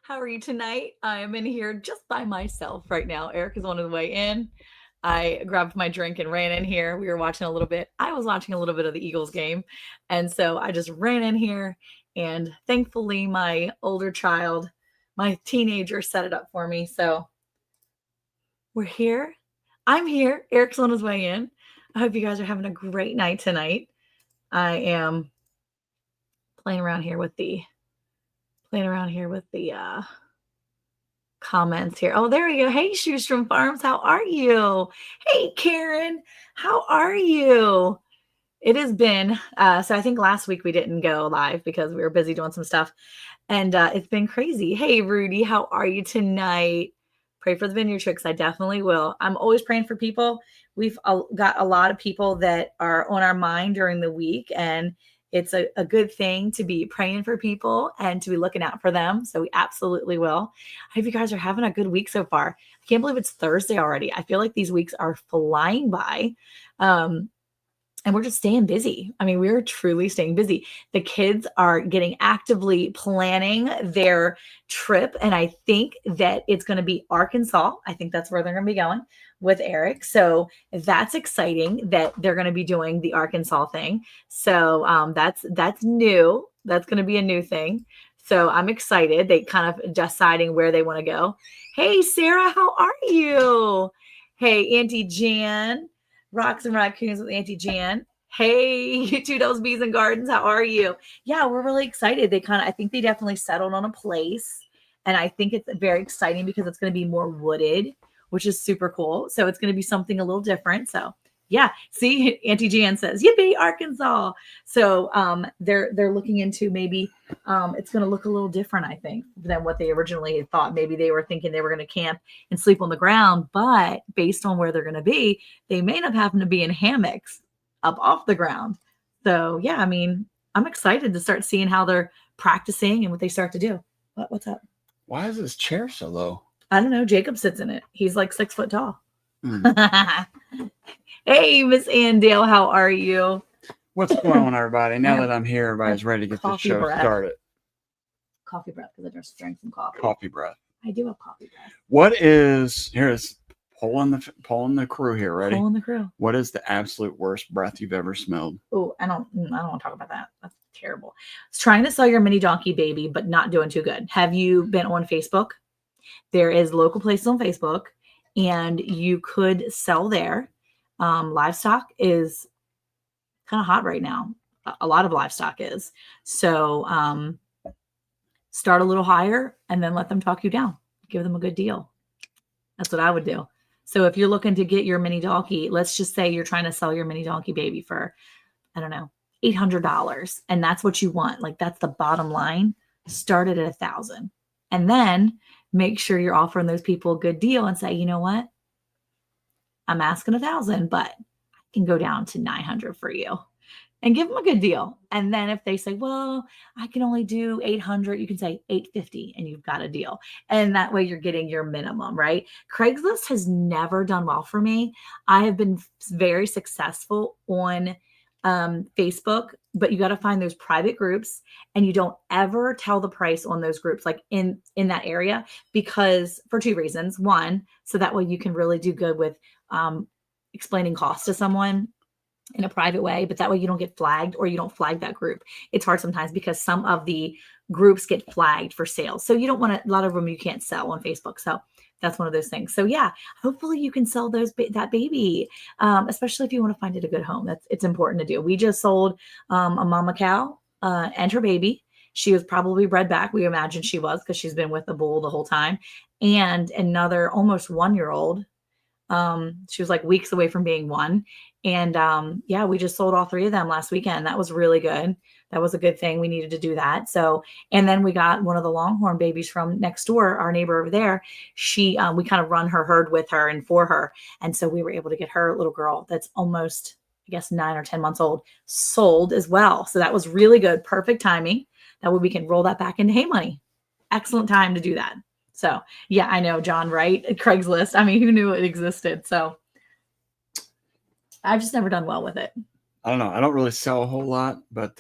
How are you tonight? I am in here just by myself right now. Eric is on his way in. I grabbed my drink and ran in here. We were watching a little bit. I was watching a little bit of the Eagles game. And so I just ran in here. And thankfully, my older child, my teenager, set it up for me. So we're here. I'm here. Eric's on his way in. I hope you guys are having a great night tonight. I am playing around here with the comments here. Oh, there we go. Hey, Shoestrom Farms, how are you? Hey, Karen, how are you? It has been, so I think last week we didn't go live because we were busy doing some stuff, and it's been crazy. Hey, Rudy, how are you tonight? Pray for the Vineyard Tricks. I definitely will. I'm always praying for people. We've got a lot of people that are on our mind during the week, and it's a good thing to be praying for people and to be looking out for them. So we absolutely will. I hope you guys are having a good week so far. I can't believe it's Thursday already. I feel like these weeks are flying by. And we're just staying busy. I mean, we're truly staying busy. The kids are getting actively planning their trip. And I think that it's going to be Arkansas. I think that's where they're going to be going with Eric. So that's exciting that they're going to be doing the Arkansas thing. So that's new. That's going to be a new thing. So I'm excited. They kind of deciding where they want to go. Hey, Sarah, how are you? Hey, Auntie Jan. Rocks and Raccoons with Auntie Jan. Hey, you two Those Bees and Gardens, how are you? Yeah, we're really excited. I think they definitely settled on a place. And I think it's very exciting because it's going to be more wooded, which is super cool. So it's going to be something a little different. So yeah, see, Auntie Jan says, yippee, Arkansas. So they're looking into maybe it's going to look a little different, I think, than what they originally had thought. Maybe they were thinking they were going to camp and sleep on the ground, but based on where they're going to be, they may not happen to be in hammocks up off the ground. So yeah, I mean, I'm excited to start seeing how they're practicing and what they start to do. What's up? Why is this chair so low? I don't know. Jacob sits in it. He's like 6 foot tall. Mm. Hey, Miss Andale, how are you? What's going on, everybody? Now that I'm here, everybody's ready to get this show started. Coffee breath because I just drank some coffee. Coffee breath. I do have coffee breath. What is here's polling the crew here. Ready? Polling the crew. What is the absolute worst breath you've ever smelled? Oh, I don't want to talk about that. That's terrible. It's trying to sell your mini donkey baby, but not doing too good. Have you been on Facebook? There is local places on Facebook, and you could sell there. Livestock is kind of hot right now. A lot of livestock is. So start a little higher and then let them talk you down. Give them a good deal. That's what I would do. So if you're looking to get your mini donkey, let's just say you're trying to sell your mini donkey baby for, I don't know, $800. And that's what you want. Like that's the bottom line. Start it at $1,000. And then make sure you're offering those people a good deal and say, you know what? I'm asking $1,000, but I can go down to $900 for you. And give them a good deal. And then if they say, well, I can only do 800, you can say 850 and you've got a deal. And that way you're getting your minimum, right? Craigslist has never done well for me. I have been very successful on Facebook, but you got to find those private groups and you don't ever tell the price on those groups, like in that area, because for two reasons. One, so that way you can really do good with explaining costs to someone in a private way, but that way you don't get flagged or you don't flag that group. It's hard sometimes because some of the groups get flagged for sales. So you don't want a lot of them you can't sell on Facebook. So that's one of those things. So yeah, hopefully you can sell that baby, especially if you want to find it a good home. It's important to do. We just sold a mama cow and her baby. She was probably bred back. We imagine she was because she's been with the bull the whole time. And another almost 1-year-old. She was like weeks away from being 1. And yeah, we just sold all 3 of them last weekend. That was really good. That was a good thing. We needed to do that. So, and then we got one of the Longhorn babies from next door, our neighbor over there. We kind of run her herd with her and for her. And so we were able to get her little girl that's almost, I guess, 9 or 10 months old sold as well. So that was really good. Perfect timing. That way we can roll that back into Hay Money. Excellent time to do that. So yeah, I know, John, right? Craigslist. I mean, who knew it existed? So I've just never done well with it. I don't know. I don't really sell a whole lot, but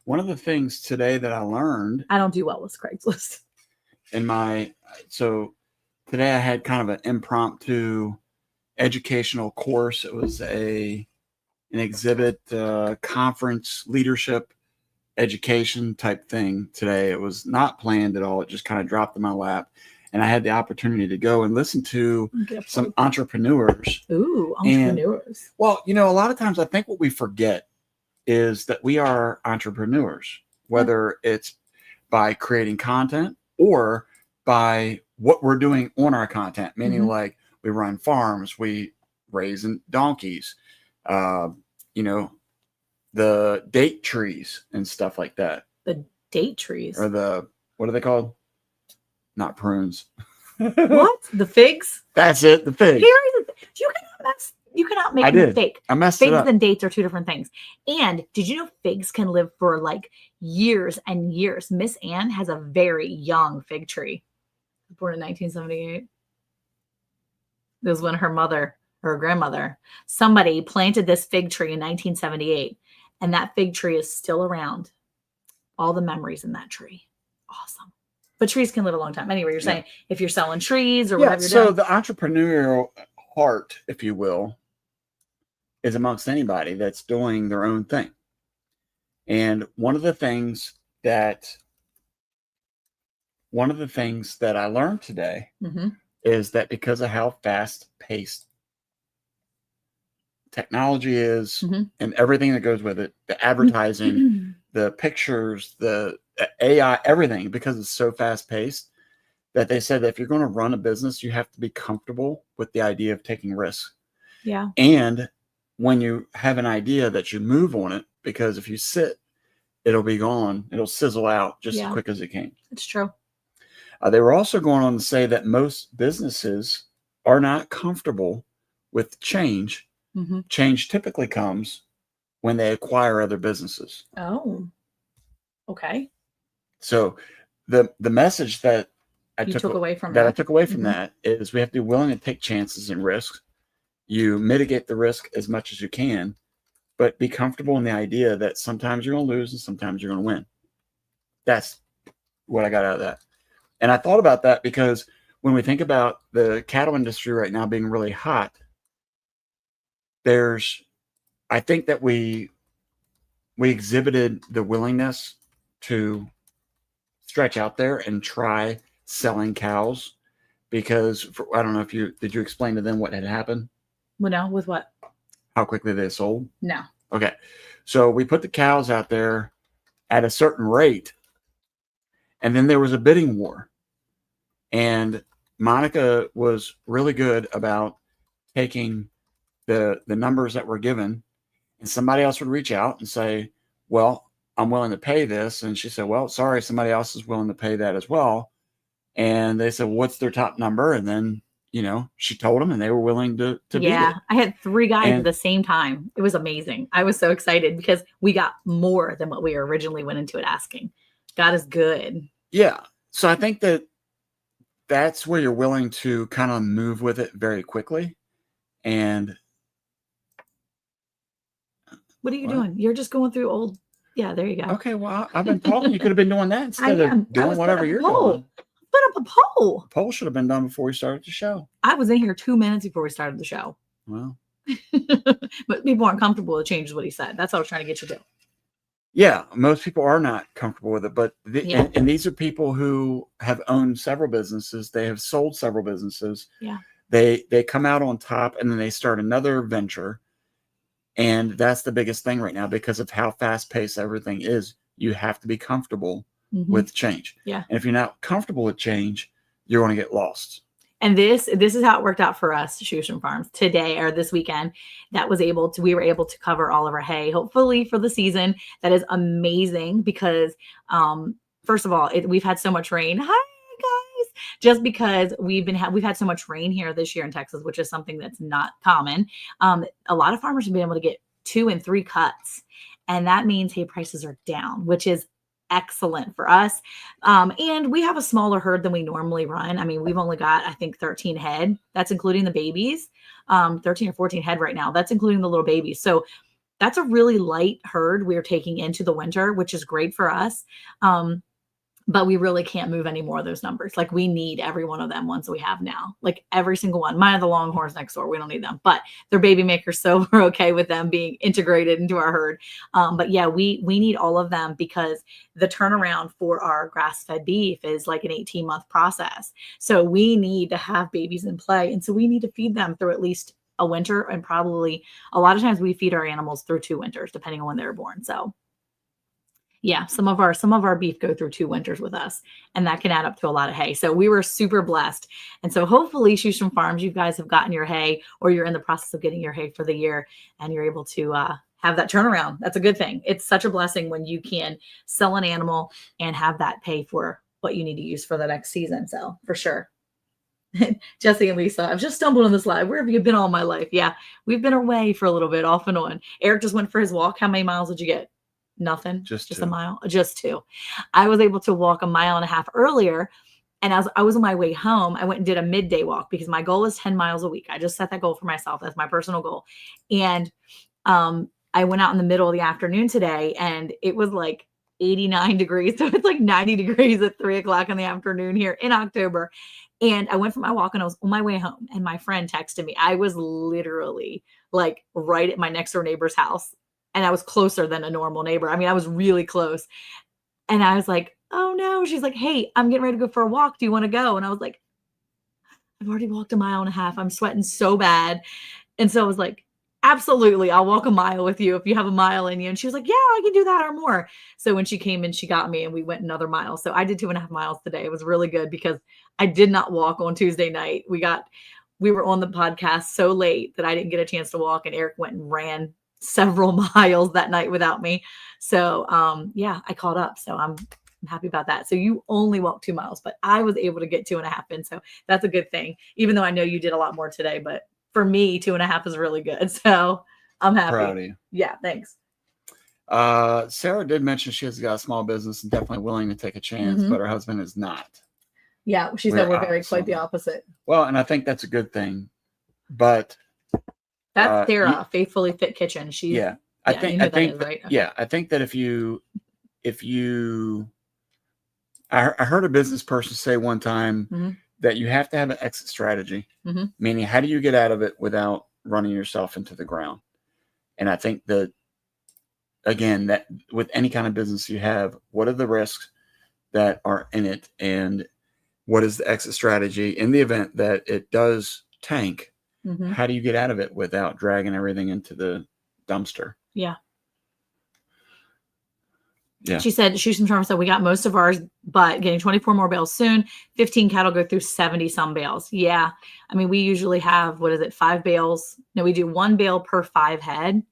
one of the things today that I learned. I don't do well with Craigslist. so today I had kind of an impromptu educational course. It was an exhibit, conference, leadership, education type thing today. It was not planned at all. It just kind of dropped in my lap. And I had the opportunity to go and listen to some entrepreneurs. Ooh, entrepreneurs. Well, a lot of times I think what we forget is that we are entrepreneurs, whether it's by creating content or by what we're doing on our content, meaning like we run farms, we raise donkeys, the date trees and stuff like that. The date trees? Or what are they called? Not prunes. What? The figs? That's it, the figs. You cannot make a mistake. I messed figs it up. and dates are two different things. And did you know figs can live for like years and years? Miss Anne has a very young fig tree. Born in 1978. It was when her grandmother, somebody planted this fig tree in 1978. And that fig tree is still around. All the memories in that tree. Awesome. But trees can live a long time. Anyway, you're saying if you're selling trees or whatever you're doing. So the entrepreneurial heart, if you will, is amongst anybody that's doing their own thing. And one of the things that I learned today is that because of how fast-paced technology is and everything that goes with it, the advertising, the pictures, the AI, everything, because it's so fast-paced, that they said that if you're going to run a business, you have to be comfortable with the idea of taking risks. Yeah. And when you have an idea, that you move on it, because if you sit, it'll be gone. It'll sizzle out just as quick as it came. It's true. They were also going on to say that most businesses are not comfortable with change. Change typically comes when they acquire other businesses. Oh, okay. So the message that I took away from that is we have to be willing to take chances and risks. You mitigate the risk as much as you can, but be comfortable in the idea that sometimes you're going to lose and sometimes you're going to win. That's what I got out of that. And I thought about that because when we think about the cattle industry right now being really hot, I think that we exhibited the willingness to stretch out there and try selling cows, because I don't know if did you explain to them what had happened? Well, no, with what? How quickly they sold? No. Okay. So we put the cows out there at a certain rate, and then there was a bidding war. And Monica was really good about taking the numbers that were given, and somebody else would reach out and say, well, I'm willing to pay this. And she said, well, sorry, somebody else is willing to pay that as well. And they said, what's their top number? And then, she told them and they were willing to beat it. I had 3 guys at the same time. It was amazing. I was so excited because we got more than what we originally went into it asking. God is good. Yeah. So I think that's where you're willing to kind of move with it very quickly. And what are you doing? You're just going through old. Yeah, there you go. Okay, well, I've been talking. You could have been doing that instead of doing whatever you're doing. Put up a poll. The poll should have been done before we started the show. I was in here 2 minutes before we started the show. Well, but people aren't comfortable with changes what he said. That's what I was trying to get you to do. Yeah, most people are not comfortable with it, but and these are people who have owned several businesses. They have sold several businesses. Yeah, they come out on top, and then they start another venture. And that's the biggest thing right now because of how fast-paced everything is. You have to be comfortable with change. Yeah. And if you're not comfortable with change, you're going to get lost. And this is how it worked out for us, Shushan Farms, today or this weekend. We were able to cover all of our hay, hopefully for the season. That is amazing because, first of all, we've had so much rain. Hi, guys. Just because we've had so much rain here this year in Texas, which is something that's not common. A lot of farmers have been able to get 2 and 3 cuts, and that means hay prices are down, which is excellent for us. And we have a smaller herd than we normally run. I mean, we've only got, I think, 13 head. That's including the babies. 13 or 14 head right now. That's including the little babies. So that's a really light herd we're taking into the winter, which is great for us. but we really can't move any more of those numbers. Like we need every one of them ones we have now, like every single one. Mine are the Longhorns next door. We don't need them, but they're baby makers. So we're okay with them being integrated into our herd. But yeah, we need all of them because the turnaround for our grass-fed beef is like an 18-month process. So we need to have babies in play. And so we need to feed them through at least a winter, and probably a lot of times we feed our animals through 2 winters, depending on when they were born. So yeah, some of our beef go through 2 winters with us, and that can add up to a lot of hay. So we were super blessed. And so hopefully Shoesham Farms, you guys have gotten your hay, or you're in the process of getting your hay for the year, and you're able to have that turnaround. That's a good thing. It's such a blessing when you can sell an animal and have that pay for what you need to use for the next season. So for sure. Jesse and Lisa, I've just stumbled on this live. Where have you been all my life? Yeah, we've been away for a little bit, off and on. Eric just went for his walk. How many miles did you get? Nothing. Just a 2. mile. Just 2. I was able to walk a mile and a half earlier. And as I was on my way home, I went and did a midday walk because my goal is 10 miles a week. I just set that goal for myself. That's my personal goal. And I went out in the middle of the afternoon today, and it was like 89 degrees. So it's like 90 degrees at 3:00 in the afternoon here in October. And I went for my walk, and I was on my way home, and my friend texted me. I was literally like right at my next door neighbor's house. And I was closer than a normal neighbor. I mean, I was really close. And I was like, oh no. She's like, hey, I'm getting ready to go for a walk. Do you want to go? And I was like, I've already walked a mile and a half. I'm sweating so bad. And so I was like, absolutely. I'll walk a mile with you if you have a mile in you. And she was like, yeah, I can do that or more. So when she came in, she got me, and we went another mile. So I did 2.5 miles today. It was really good because I did not walk on Tuesday night. We were on the podcast so late that I didn't get a chance to walk, and Eric went and ran several miles that night without me. So yeah, I caught up. So I'm happy about that. So you only walked 2 miles, but I was able to get 2.5 in. So that's a good thing, even though I know you did a lot more today, but for me, 2.5 is really good. So I'm happy. Proud of you. Yeah, thanks. Sarah did mention she has got a small business and definitely willing to take a chance, but her husband is not. Yeah, she said we're quite the opposite. Well, and I think that's a good thing, but that's Sarah, Faithfully Fit Kitchen. I think right? Okay. Yeah, I think that I heard a business person say one time that you have to have an exit strategy, meaning how do you get out of it without running yourself into the ground? And I think that, again, that with any kind of business you have, what are the risks that are in it, and what is the exit strategy in the event that it does tank? How do you get out of it without dragging everything into the dumpster? Yeah. Yeah. She said, Shoesham Farms said, we got most of ours, but getting 24 more bales soon. 15 cattle go through 70 some bales. Yeah. I mean, we usually have, 5 bales? No, we do 1 bale per 5 head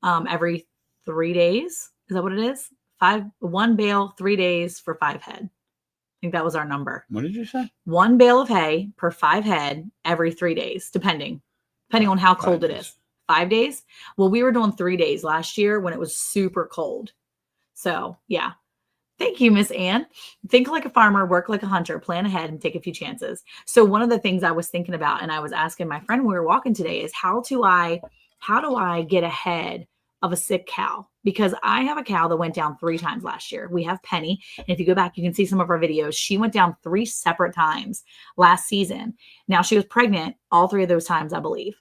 every 3 days. Is that what it is? 1 bale, 3 days for 5 head. I think that was our number. What did you say? 1 bale of hay per 5 head every 3 days, depending on how cold it is. 5 days? Well, we were doing 3 days last year when it was super cold. So yeah. Thank you, Miss Ann. Think like a farmer, work like a hunter, plan ahead, and take a few chances. So one of the things I was thinking about, and I was asking my friend when we were walking today, is how do I get ahead of a sick cow? Because I have a cow that went down 3 times last year. We have Penny. And if you go back, you can see some of our videos. She went down 3 separate times last season. Now she was pregnant all 3 of those times, I believe.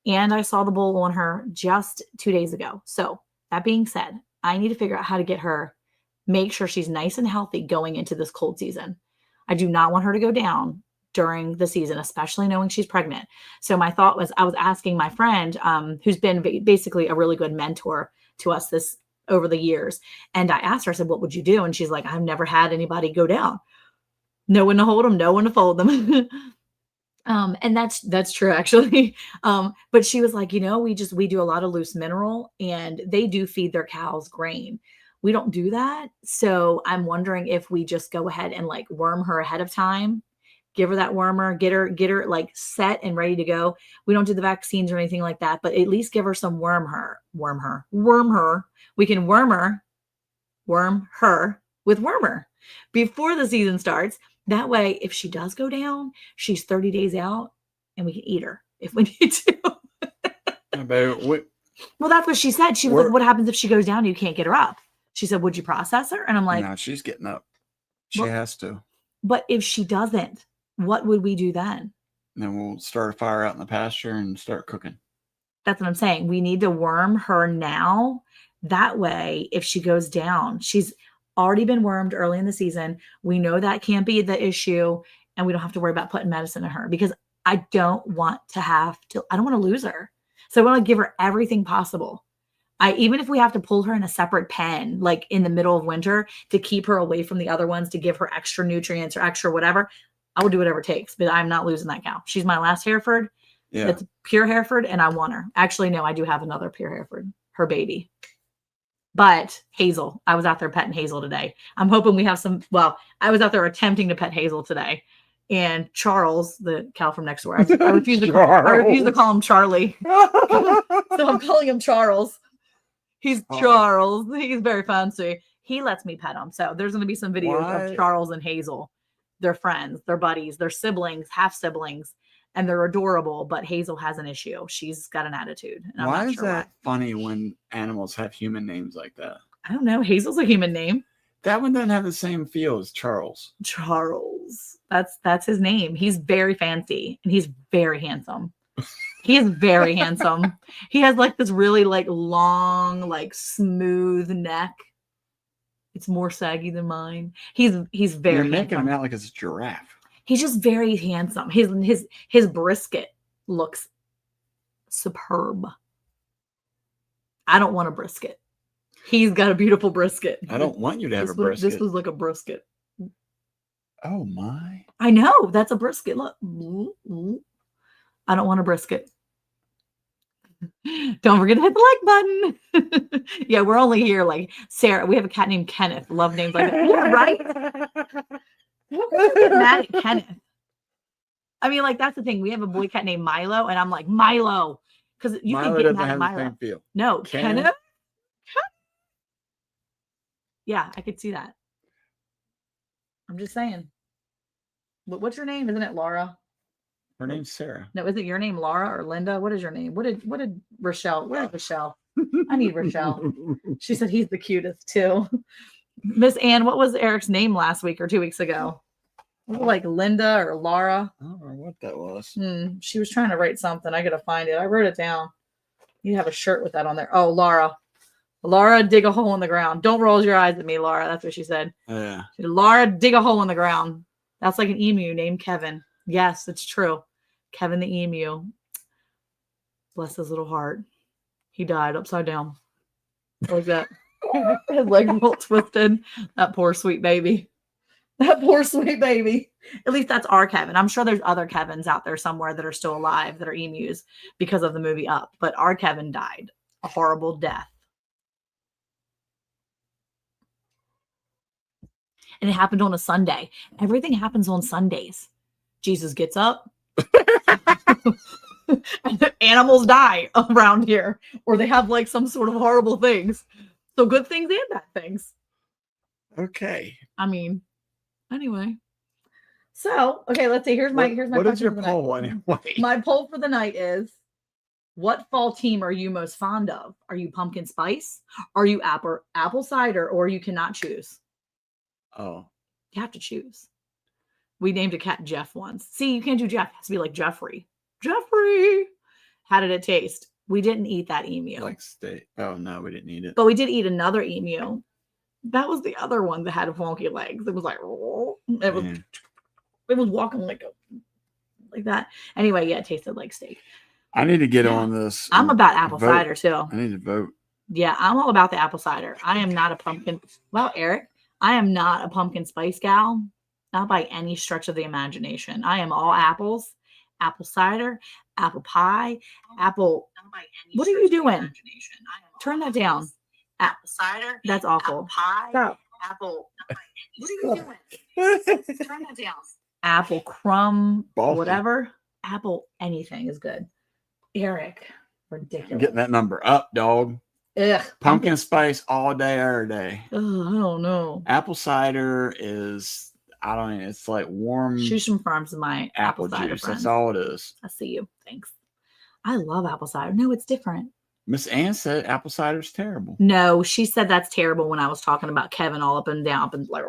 And I saw the bull on her just 2 days ago. So that being said, I need to figure out how to get her, make sure she's nice and healthy going into this cold season. I do not want her to go down during the season, especially knowing she's pregnant. So my thought was, I was asking my friend, who's been basically a really good mentor to us over the years. And I asked her, I said, what would you do? And she's like, I've never had anybody go down. No one to hold them, no one to fold them. And that's true actually. But she was like, we do a lot of loose mineral, and they do feed their cows grain. We don't do that. So I'm wondering if we just go ahead and like worm her ahead of time, give her that wormer, get her like set and ready to go. We don't do the vaccines or anything like that, but at least give her some worm her. We can worm her with wormer before the season starts. That way, if she does go down, she's 30 days out and we can eat her if we need to. Well, that's what she said. She was like, what happens if she goes down and you can't get her up? She said, would you process her? And I'm like, no, she's getting up. She Well- has to. But if she doesn't, what would we do then? And then we'll start a fire out in the pasture and start cooking. That's what I'm saying. We need to worm her now. That way, if she goes down, she's already been wormed early in the season. We know that can't be the issue, and we don't have to worry about putting medicine in her because I don't want to lose her. So I want to give her everything possible. Even if we have to pull her in a separate pen, like in the middle of winter to keep her away from the other ones, to give her extra nutrients or extra whatever, I will do whatever it takes, but I'm not losing that cow. She's my last Hereford. Yeah. It's pure Hereford, and I want her. Actually, no, I do have another pure Hereford, her baby. But Hazel, I was out there petting Hazel today. I'm hoping we have I was out there attempting to pet Hazel today. And Charles, the cow from next door, I refuse to call him Charlie. So I'm calling him Charles. He's Charles. He's very fancy. He lets me pet him. So there's going to be some videos of Charles and Hazel. They're friends, they're buddies, they're siblings, half siblings, and they're adorable. But Hazel has an issue. She's got an attitude. And Why is that funny when animals have human names like that? I don't know. Hazel's a human name. That one doesn't have the same feel as Charles. Charles. That's his name. He's very fancy and he's very handsome. He is very handsome. He has like this really like long, like smooth neck. It's more saggy than mine. He's very You're making handsome. him out like it's a giraffe. He's just very handsome. His brisket looks superb. I don't want a brisket. He's got a beautiful brisket. I don't want you to have a brisket. This was like a brisket. Oh my. I know. That's a brisket. Look. I don't want a brisket. Don't forget to hit the like button. Yeah, we're only here like Sarah. We have a cat named Kenneth. Love names like that. Yeah, right? Get mad at Kenneth. I mean, like that's the thing. We have a boy cat named Milo, and I'm like Milo because you Milo can get doesn't mad at have Milo. the same feel. No, Kenneth? Kenneth. Yeah, I could see that. I'm just saying. What's your name? Isn't it Laura? Her name's Sarah. No, is it your name Laura or Linda? What is your name? What did Rochelle? Where's Rochelle? I need Rochelle. She said he's the cutest too. Miss Ann, what was Eric's name last week or 2 weeks ago? Like Linda or Laura? I don't know what that was. She was trying to write something. I gotta find it. I wrote it down. You have a shirt with that on there. Oh, Laura. Laura, dig a hole in the ground. Don't roll your eyes at me, Laura. That's what she said. Yeah. She said, Laura, dig a hole in the ground. That's like an emu named Kevin. Yes, it's true. Kevin the emu. Bless his little heart. He died upside down. Like that. His legs all twisted. That poor sweet baby. That poor sweet baby. At least that's our Kevin. I'm sure there's other Kevins out there somewhere that are still alive that are emus because of the movie Up. But our Kevin died a horrible death. And it happened on a Sunday. Everything happens on Sundays. Jesus gets up. And the animals die around here. Or they have like some sort of horrible things. So good things and bad things. Okay. I mean, anyway. So, okay, let's see. Here's my What is your question for the night. poll anyway? My poll for the night is, what fall team are you most fond of? Are you pumpkin spice? Are you apple cider? Or you cannot choose? Oh. You have to choose. We named a cat Jeff once. See, you can't do Jeff. It has to be like Jeffrey. Jeffrey. How did it taste? We didn't eat that emu. Like steak. Oh no, we didn't eat it. But we did eat another emu. That was the other one that had wonky legs. It was like it was walking like that. Anyway, yeah, it tasted like steak. I need to get on this. I'm about apple vote. cider too. I need to vote. Yeah, I'm all about the apple cider. I am not a pumpkin. Well, Eric, I am not a pumpkin spice gal. Not by any stretch of the imagination. I am all apples, apple cider, apple pie, apple. What are you doing? Turn that down. Apple cider. That's awful. Apple pie. Stop. Apple. What are you doing? Turn that down. Apple crumb, Balky. whatever. Apple anything is good. Eric, ridiculous. I'm getting that number up, dog. Ugh. Pumpkin spice all day, every day. Ugh, I don't know. Apple cider is, I don't know, it's like warm Shoesham Farms is my apple cider juice. friend. That's all it is. I see you. Thanks. I love apple cider. No, it's different. Miss Ann said apple cider's terrible. No, she said that's terrible when I was talking about Kevin all up and down and like,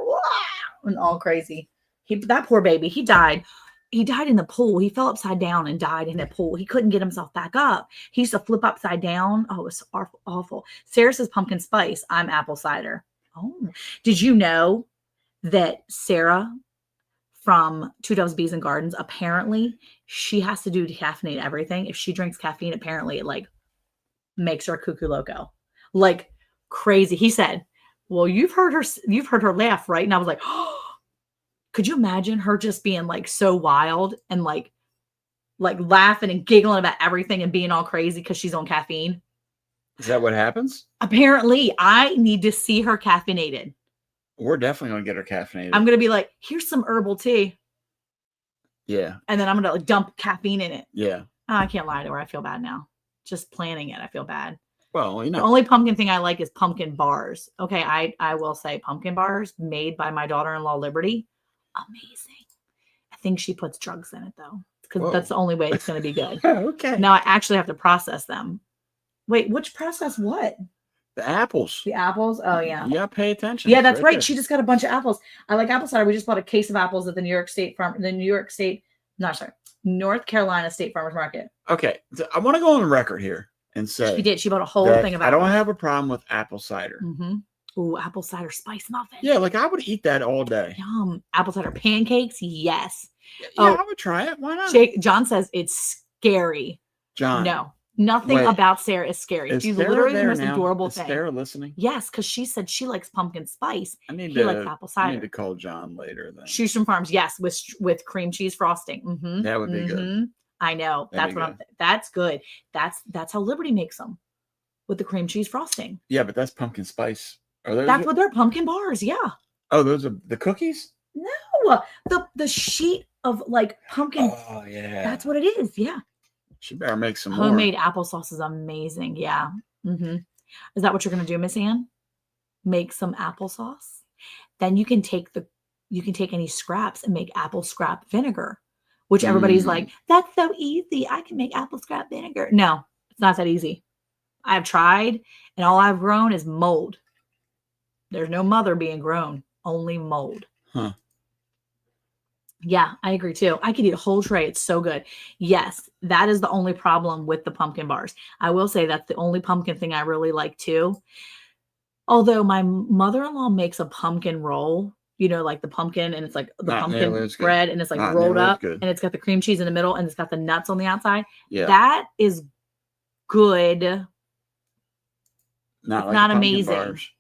and all crazy. That poor baby, he died. He died in the pool. He fell upside down and died in the pool. He couldn't get himself back up. He used to flip upside down. Oh, it was awful. Awful. Sarah says pumpkin spice. I'm apple cider. Oh, did you know that Sarah from Two Doves, Bees and Gardens, apparently she has to do decaffeinate everything. If she drinks caffeine, apparently it like makes her cuckoo loco, like crazy. He said, well, you've heard her laugh, right? And I was like, oh, could you imagine her just being like so wild and like laughing and giggling about everything and being all crazy because she's on caffeine? Is that what happens? Apparently, I need to see her caffeinated. We're definitely going to get her caffeinated. I'm going to be like, here's some herbal tea. Yeah. And then I'm going to like dump caffeine in it. Yeah. Oh, I can't lie to her. I feel bad now. Just planning it. I feel bad. Well, you know. The only pumpkin thing I like is pumpkin bars. Okay. I will say pumpkin bars made by my daughter-in-law, Liberty. Amazing. I think she puts drugs in it though, because that's the only way it's going to be good. Okay. Now I actually have to process them. Wait, which process what? The apples. The apples? Oh, yeah. You got to pay attention. Yeah, that's right. there. She just got a bunch of apples. I like apple cider. We just bought a case of apples at the North Carolina State Farmers Market. Okay. So I want to go on the record here and say She did. She bought a whole thing of apples. I don't have a problem with apple cider. Mm-hmm. Ooh, apple cider spice muffin. Yeah, like I would eat that all day. Yum. Apple cider pancakes? Yes. Yeah, I would try it. Why not? John says it's scary. John. No. Nothing about Sarah is scary. She's literally the most adorable thing. Is Sarah listening? Yes, because she said she likes pumpkin spice. He likes apple cider. I need to call John later then. Shoesham Farms, yes, with cream cheese frosting. Mm-hmm. That would be good. I know. That's good. That's how Liberty makes them, with the cream cheese frosting. Yeah, but that's pumpkin spice. That's what they're pumpkin bars. Yeah. Oh, those are the cookies? No, the sheet of like pumpkin. Oh yeah. That's what it is. Yeah. She better make some homemade applesauce is amazing. Yeah. Mm-hmm. Is that what you're gonna do, Miss Ann? Make some applesauce. Then you can take any scraps and make apple scrap vinegar, which everybody's like, that's so easy. I can make apple scrap vinegar. No, it's not that easy. I've tried, and all I've grown is mold. There's no mother being grown, only mold. Huh. Yeah, I agree too. I could eat a whole tray. It's so good. Yes, that is the only problem with the pumpkin bars. I will say that's the only pumpkin thing I really like too. Although my mother-in-law makes a pumpkin roll, like the pumpkin, and it's like the pumpkin bread, and it's like rolled up, and it's got the cream cheese in the middle, and it's got the nuts on the outside. Yeah, that is good. Not amazing. Bars.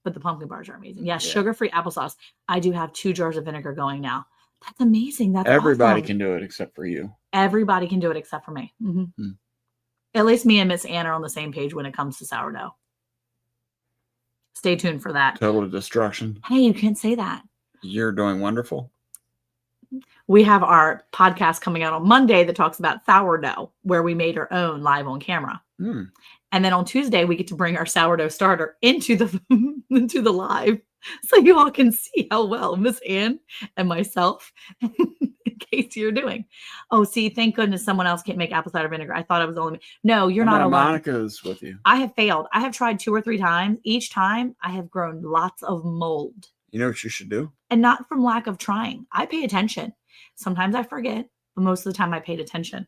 But the pumpkin bars are amazing. Yes, sugar-free applesauce. I do have 2 jars of vinegar going now. That's amazing. That's everybody awesome. Can do it except for you. Everybody can do it except for me. Mm-hmm. At least me and Miss Ann are on the same page when it comes to sourdough. Stay tuned for that. Total destruction. Hey, you can't say that. You're doing wonderful. We have our podcast coming out on Monday that talks about sourdough, where we made our own live on camera. And then on Tuesday, we get to bring our sourdough starter into the live, so you all can see how well Miss Ann and myself, in case you're doing. Oh, see, thank goodness someone else can't make apple cider vinegar. I thought I was the only. No, you're not alone. Monica's with you. I have failed. I have tried 2 or 3 times. Each time, I have grown lots of mold. You know what you should do? And not from lack of trying. I pay attention. Sometimes I forget, but most of the time I paid attention.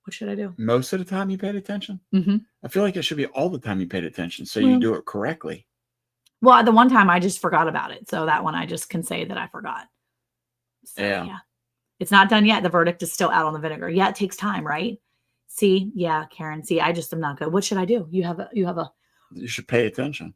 What should I do? Most of the time you paid attention? Mm-hmm. I feel like it should be all the time you paid attention, so you do it correctly. Well, the one time I just forgot about it. So that one I just can say that I forgot. So, yeah. It's not done yet. The verdict is still out on the vinegar. Yeah, it takes time, right? See? Yeah, Karen. See, I just am not good. What should I do? You should pay attention.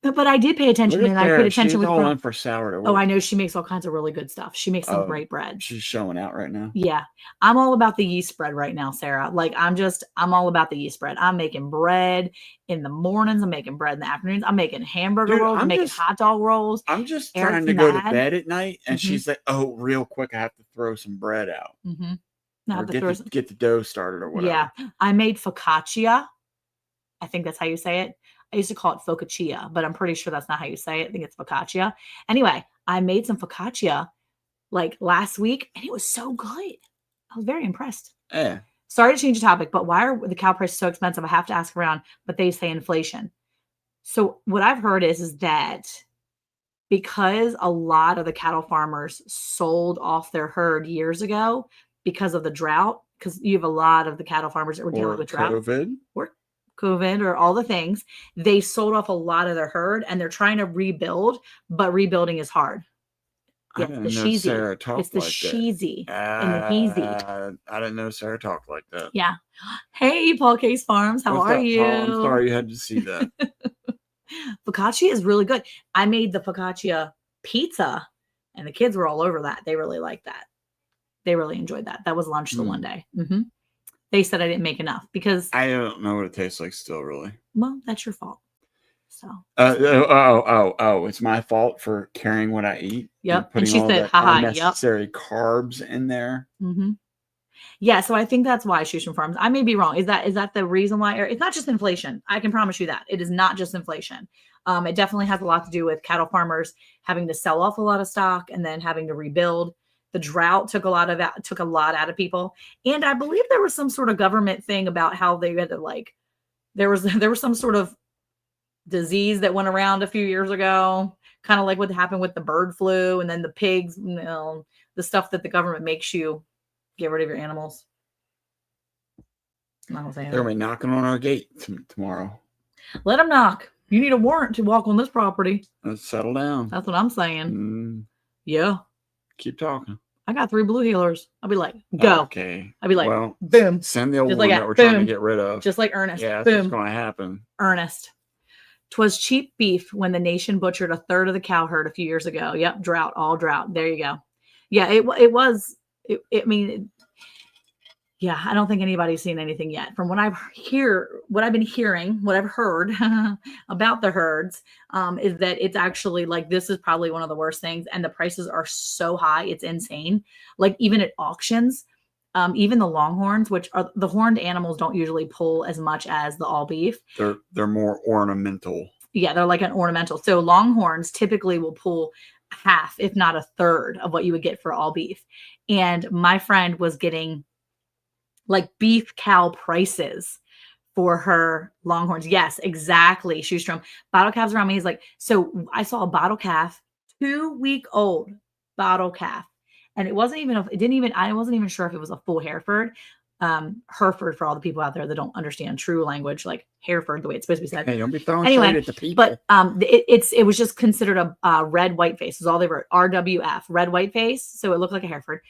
But I did pay attention, and I paid attention with all in for sourdough. Oh, I know she makes all kinds of really good stuff. She makes some great bread. She's showing out right now. Yeah, I'm all about the yeast bread right now, Sarah. Like I'm all about the yeast bread. I'm making bread in the mornings. I'm making bread in the afternoons. I'm making hamburger rolls. I'm making hot dog rolls. I'm just trying to go to bed at night, and she's like, "Oh, real quick, I have to throw some bread out. Or get the dough started or whatever." Yeah, I made focaccia. I think that's how you say it. I used to call it focaccia, but I'm pretty sure that's not how you say it. I think it's focaccia. Anyway, I made some focaccia like last week, and it was so good. I was very impressed. Yeah. Sorry to change the topic, but why are the cow prices so expensive? I have to ask around, but they say inflation. So what I've heard is that because a lot of the cattle farmers sold off their herd years ago because of the drought, because you have a lot of the cattle farmers that were dealing Or with drought COVID. or COVID or all the things. They sold off a lot of their herd and they're trying to rebuild, but rebuilding is hard. I Yeah, didn't the know sheezy. Sarah It's talked the like that. sheezy and the heezy. I didn't know Sarah talked like that. Yeah. Hey, Paul Case Farms, how What's are up, you? Paul? I'm sorry you had to see that. Focaccia is really good. I made the focaccia pizza and the kids were all over that. They really liked that. They really enjoyed that. That was lunch the one day. They said I didn't make enough because I don't know what it tastes like still, really. well, that's your fault. So it's my fault for carrying what I eat. yep. And And she all said, that haha, yep. unnecessary carbs in there. Yeah, so I think that's why Shoestring Farms. I may be wrong. Is that the reason why? Or it's not just inflation. I can promise you that it is not just inflation. It definitely has a lot to do with cattle farmers having to sell off a lot of stock and then having to rebuild. The drought took a lot out of people, and I believe there was some sort of government thing about how they had to there was some sort of disease that went around a few years ago, kind of like what happened with the bird flu, and then the pigs, the stuff that the government makes you get rid of your animals. I'm not gonna say They're gonna be knocking on our gate tomorrow. Let them knock. You need a warrant to walk on this property. Let's settle down. That's what I'm saying. Yeah. Keep talking. I got 3 blue healers. I'll be like, go. Okay. I'll be like, well, boom. Send the old just one like that we're trying to get rid of. Just like Ernest. Yeah, that's boom. what's going to happen. Ernest. 'Twas cheap beef when the nation butchered a third of the cow herd a few years ago. Yep, drought, all drought. There you go. Yeah, it was. Yeah, I don't think anybody's seen anything yet. From what I've been hearing, what I've heard about the herds is that it's actually this is probably one of the worst things, and the prices are so high, it's insane. Like even at auctions, even the longhorns, which are the horned animals, don't usually pull as much as the all beef. They're more ornamental. Yeah, they're like an ornamental. So longhorns typically will pull half, if not a third, of what you would get for all beef. And my friend was getting beef cow prices for her longhorns. Yes, exactly. Shoestrom. Bottle calves around me. He's like, so I saw a bottle calf, 2-week-old bottle calf. And I wasn't even sure if it was a full Hereford. Hereford for all the people out there that don't understand true language, like Hereford, the way it's supposed to be said. Hey, don't be throwing shade at the people. But it was just considered a red white face. Is all they wrote. RWF, red white face. So it looked like a Hereford.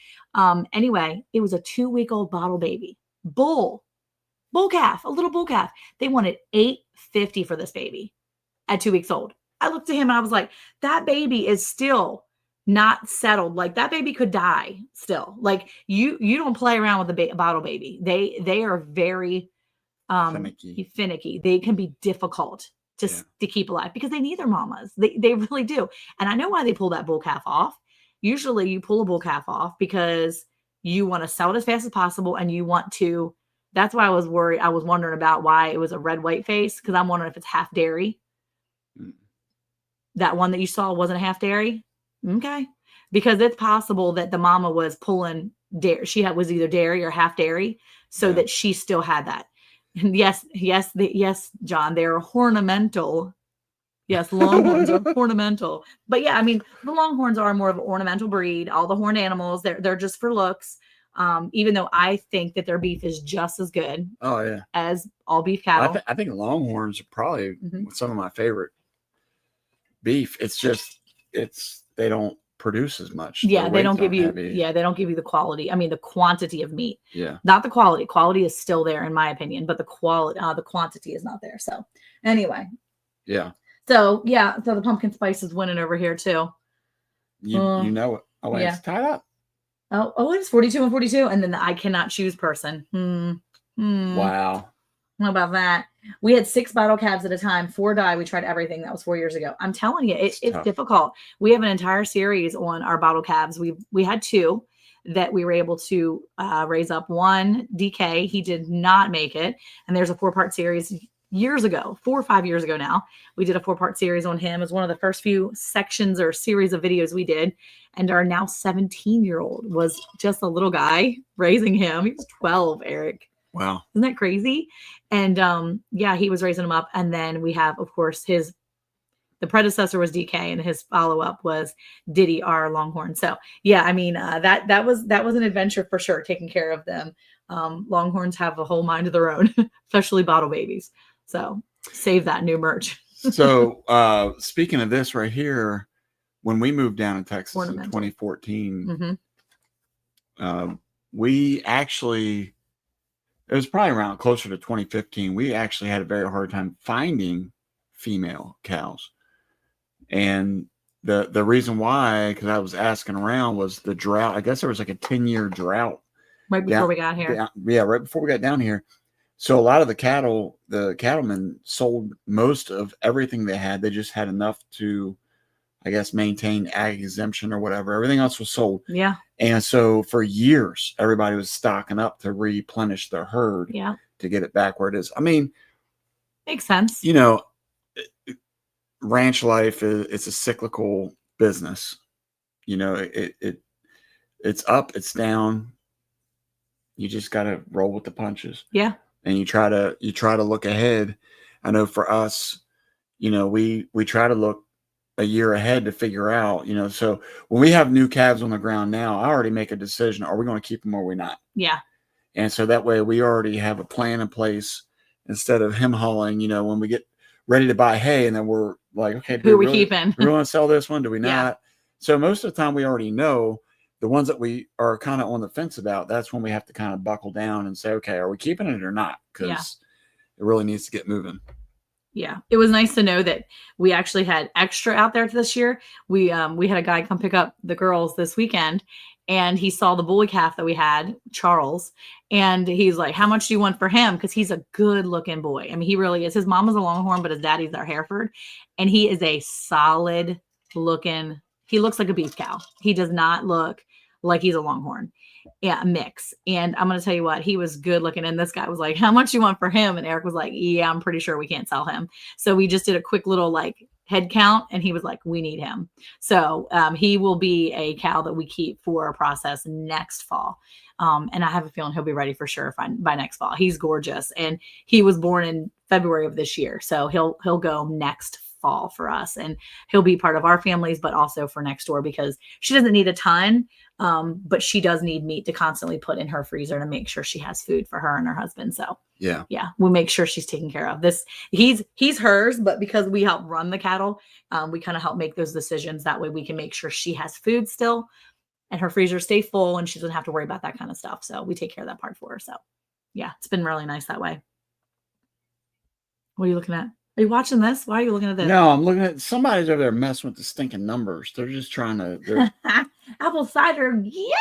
Anyway, it was a 2-week-old bottle baby, bull calf, a little bull calf. They wanted $850 for this baby at 2 weeks old. I looked at him and I was like, that baby is still not settled. That baby could die still. You don't play around with a bottle baby. They are very finicky. They can be difficult to keep alive because they need their mamas. They really do. And I know why they pull that bull calf off. Usually you pull a bull calf off because you want to sell it as fast as possible and you want to. That's why I was worried. I was wondering about why it was a red white face, because I'm wondering if it's half dairy. That one that you saw wasn't half dairy. Okay. Because it's possible that the mama was pulling dairy. Was either dairy or half dairy, so that she still had that. And yes, John, they're ornamental. Yes, longhorns are ornamental. But yeah, I mean, the longhorns are more of an ornamental breed. All the horned animals, they're just for looks. Even though I think that their beef is just as good. Oh yeah. As all beef cattle. I think longhorns are probably some of my favorite beef. It's just they don't produce as much. Yeah, they don't give you the quality. I mean, the quantity of meat. Yeah. Not the quality. Quality is still there in my opinion, but the quantity is not there. So anyway. Yeah. So the pumpkin spice is winning over here too. You know it. Oh, it's tied up. Oh, it's 42 and 42, and then the I cannot choose person. Wow. How about that? We had 6 bottle calves at a time, 4 die. We tried everything. That was 4 years ago. I'm telling you, it's difficult. We have an entire series on our bottle calves. We had 2 that we were able to raise up. One, DK, he did not make it. And there's a 4-part series years ago, 4 or 5 years ago now. We did a 4-part series on him as one of the first few sections or series of videos we did. And our now 17-year-old was just a little guy raising him. He was 12, Eric. Wow. Isn't that crazy? And he was raising him up. And then we have, of course, the The predecessor was DK, and his follow-up was Diddy, our Longhorn. So yeah, I mean, that was an adventure for sure, taking care of them. Longhorns have a whole mind of their own, especially bottle babies. So save that new merch. So speaking of this right here, when we moved down in Texas in Ornamental. 2014, we actually, it was probably around closer to 2015, we actually had a very hard time finding female cows. And the reason why, because I was asking around, was the drought. I guess there was like a 10-year drought. Right before we got here. Yeah, right before we got down here. So a lot of the cattlemen sold most of everything they had. They just had enough to, I guess, maintain ag exemption or whatever. Everything else was sold. Yeah. And so for years, everybody was stocking up to replenish their herd. Yeah. To get it back where it is. I mean, makes sense. You know, ranch life it's a cyclical business. You know, it's up, it's down. You just got to roll with the punches. Yeah. And you try to look ahead. I know for us, you know, we try to look a year ahead to figure out, you know, so when we have new calves on the ground now, I already make a decision. Are we going to keep them or are we not? Yeah. And so that way we already have a plan in place instead of him hauling, you know, when we get ready to buy hay and then we're like, okay, who are we keeping? Do we want to sell this one? Do we not? Yeah. So most of the time we already know. The ones that we are kind of on the fence about, that's when we have to kind of buckle down and say, okay, are we keeping it or not? Because it really needs to get moving. Yeah, it was nice to know that we actually had extra out there this year. We had a guy come pick up the girls this weekend, and he saw the bully calf that we had, Charles, and he's like, how much do you want for him? Because he's a good looking boy. I mean, he really is. His mom is a Longhorn, but his daddy's our Hereford, and he is a solid looking. He looks like a beef cow. He does not look like he's a Longhorn. Yeah, mix. And I'm going to tell you what, he was good looking. And this guy was like, how much you want for him? And Eric was like, yeah, I'm pretty sure we can't sell him. So we just did a quick little like head count, and he was like, we need him. So he will be a cow that we keep for a process next fall. And I have a feeling he'll be ready for sure by next fall. He's gorgeous. And he was born in February of this year. So he'll go next fall for us, and he'll be part of our families, but also for next door, because she doesn't need a ton. But she does need meat to constantly put in her freezer to make sure she has food for her and her husband. So yeah, we'll make sure she's taken care of. This he's hers, but because we help run the cattle, we kind of help make those decisions. That way we can make sure she has food still and her freezer stay full, and she doesn't have to worry about that kind of stuff. So we take care of that part for her. So yeah, it's been really nice that way. What are you looking at? Are you watching this? Why are you looking at this? No, I'm looking at somebody's over there messing with the stinking numbers. They're just trying to. Apple cider. Yes.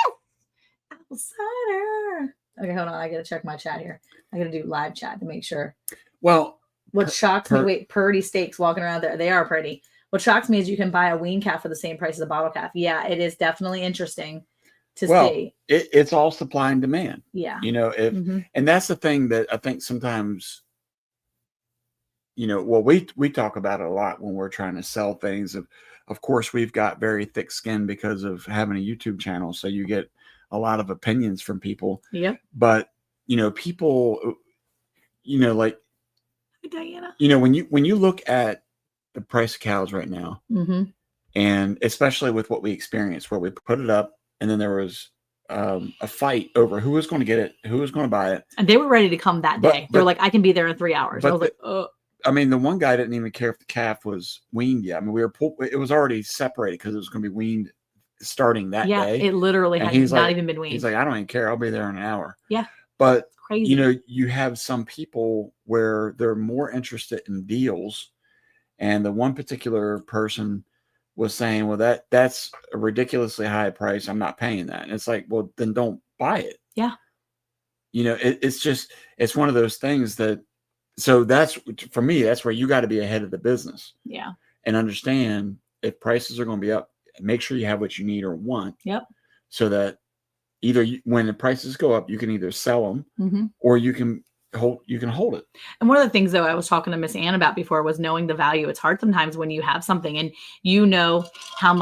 Apple cider. Okay, hold on. I got to check my chat here. I got to do live chat to make sure. Well, what shocks me, wait, pretty steaks walking around there. They are pretty. What shocks me is you can buy a wean calf for the same price as a bottle calf. Yeah, it is definitely interesting to see. It's all supply and demand. Yeah. You know, and that's the thing that I think sometimes, you know, well, we talk about it a lot when we're trying to sell things. Of course, we've got very thick skin because of having a YouTube channel. So you get a lot of opinions from people. Yep. But, you know, people, you know, like, hey, Diana. You know, when you look at the price of cows right now, and especially with what we experienced, where we put it up and then there was a fight over who was going to get it, who was going to buy it. And they were ready to come that day. They're like, I can be there in 3 hours. I was like, oh. I mean, the one guy didn't even care if the calf was weaned yet. I mean, it was already separated because it was going to be weaned starting that day. Yeah, it literally had not even been weaned. He's like, I don't even care. I'll be there in an hour. Yeah. But, crazy. You know, you have some people where they're more interested in deals. And the one particular person was saying, well, that's a ridiculously high price. I'm not paying that. And it's like, well, then don't buy it. Yeah. You know, it's one of those things that, so that's, for me, that's where you got to be ahead of the business. Yeah. And understand if prices are going to be up, make sure you have what you need or want. Yep. So that either when the prices go up, you can either sell them or you can hold it. And one of the things though, I was talking to Miss Ann about before was knowing the value. It's hard sometimes when you have something and you know how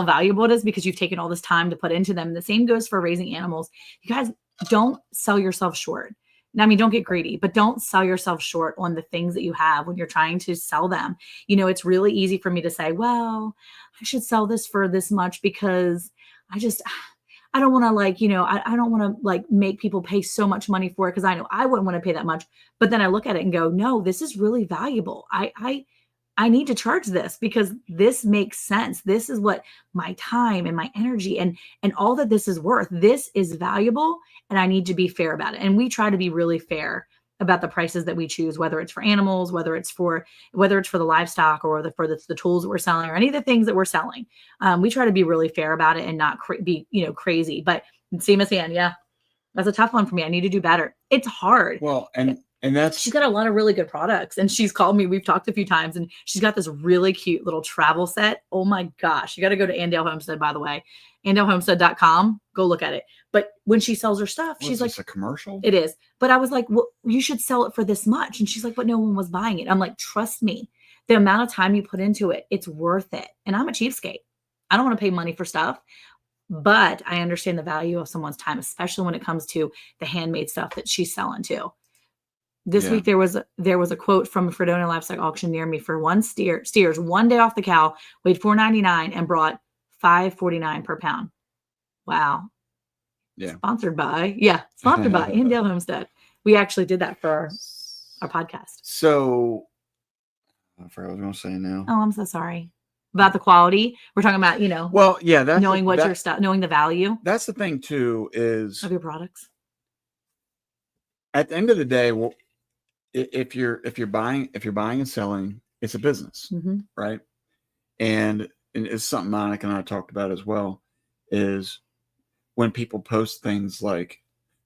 valuable it is because you've taken all this time to put into them. The same goes for raising animals. You guys don't sell yourself short. I mean, don't get greedy, but don't sell yourself short on the things that you have when you're trying to sell them. You know, it's really easy for me to say, well, I should sell this for this much because I don't want to like, I don't want to like make people pay so much money for it because I know I wouldn't want to pay that much. But then I look at it and go, no, this is really valuable. I need to charge this because this makes sense. This is what my time and my energy and all that this is worth. This is valuable and I need to be fair about it. And we try to be really fair about the prices that we choose, whether it's for animals, whether it's for the livestock or for the tools that we're selling or any of the things that we're selling. We try to be really fair about it and not be crazy. But same as Ann, yeah, that's a tough one for me. I need to do better. It's hard. Well, and that's she's got a lot of really good products, and she's called me. We've talked a few times, and she's got this really cute little travel set. Oh my gosh, you got to go to Andale Homestead, by the way, andalehomestead.com. Go look at it. But when she sells her stuff, she's like, a commercial. It is. But I was like, well, you should sell it for this much. And she's like, but no one was buying it. I'm like, trust me, the amount of time you put into it, it's worth it. And I'm a cheapskate. I don't want to pay money for stuff, but I understand the value of someone's time, especially when it comes to the handmade stuff that she's selling too. This week there was a quote from a Fredonia livestock auction near me for one steers 1 day off the cow, weighed $4.99 and brought $5.49 per pound. Wow. Yeah. Sponsored by Andale Homestead. We actually did that for our podcast. So I forgot what I was going to say now. Oh, I'm so sorry. About the quality. We're talking about, well, yeah, that's knowing your stuff, knowing the value. That's the thing too, is of your products. At the end of the day, well, if you're buying and selling, it's a business, right? And it's something Monica and I talked about as well, is when people post things like,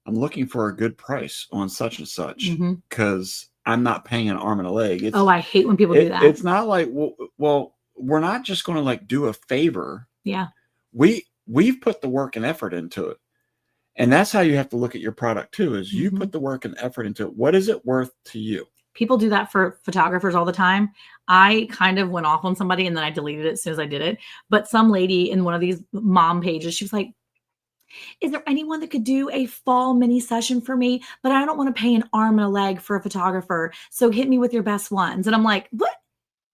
I'm looking for a good price on such and such because I'm not paying an arm and a leg. I hate when people do that. It's not like, well, we're not just going to like do a favor. Yeah. We've put the work and effort into it. And that's how you have to look at your product too, is you put the work and effort into it. What is it worth to you? People do that for photographers all the time. I kind of went off on somebody and then I deleted it as soon as I did it. But some lady in one of these mom pages, she was like, is there anyone that could do a fall mini session for me? But I don't want to pay an arm and a leg for a photographer. So hit me with your best ones. And I'm like, what?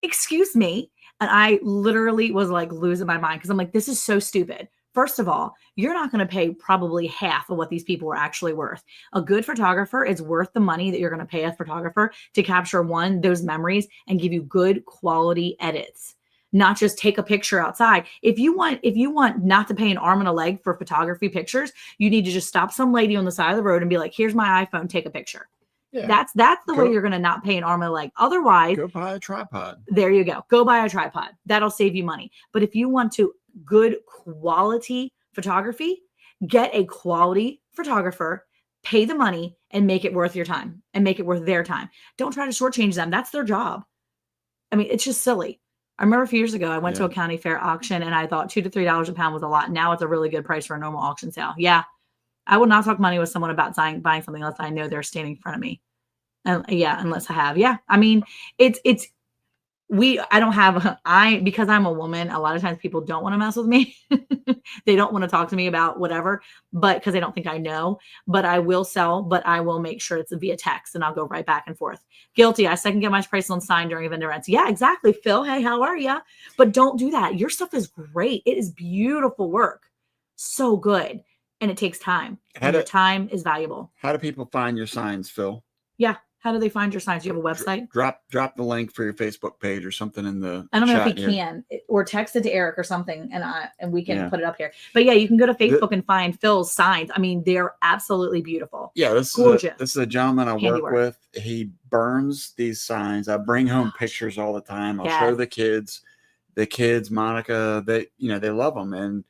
Excuse me. And I literally was like losing my mind because I'm like, this is so stupid. First of all, you're not going to pay probably half of what these people are actually worth. A good photographer is worth the money that you're going to pay a photographer to capture those memories and give you good quality edits, not just take a picture outside. If you want not to pay an arm and a leg for photography pictures, you need to just stop some lady on the side of the road and be like, here's my iPhone, take a picture. Yeah. That's the way you're going to not pay an arm and a leg. Otherwise, go buy a tripod. There you go. Go buy a tripod. That'll save you money. But if you want to good quality photography, get a quality photographer, pay the money and make it worth your time and make it worth their time. Don't try to shortchange them. That's their job. I mean, it's just silly. I remember a few years ago, I went to a county fair auction and I thought $2 to $3 a pound was a lot. Now it's a really good price for a normal auction sale. Yeah. I will not talk money with someone about buying something unless I know they're standing in front of me. Unless I have. Yeah. I mean, because I'm a woman, a lot of times people don't want to mess with me. They don't want to talk to me about whatever, but because they don't think I know, but I will sell, but I will make sure it's via text and I'll go right back and forth. Guilty. I second get my price on sign during vendor events. Yeah, exactly. Phil, hey, how are you? But don't do that. Your stuff is great. It is beautiful work. So good. And it takes time. And your time is valuable. How do people find your signs, Phil? Yeah. How do they find your signs? Do you have a website? Drop the link for your Facebook page or something in the I don't know if we can, or text it to Eric or something, and we can put it up here. But yeah, you can go to Facebook and find Phil's signs. I mean, they're absolutely beautiful. Yeah, this is a gentleman I work with. He burns these signs. I bring home pictures all the time. I'll show the kids, Monica, they love them. And,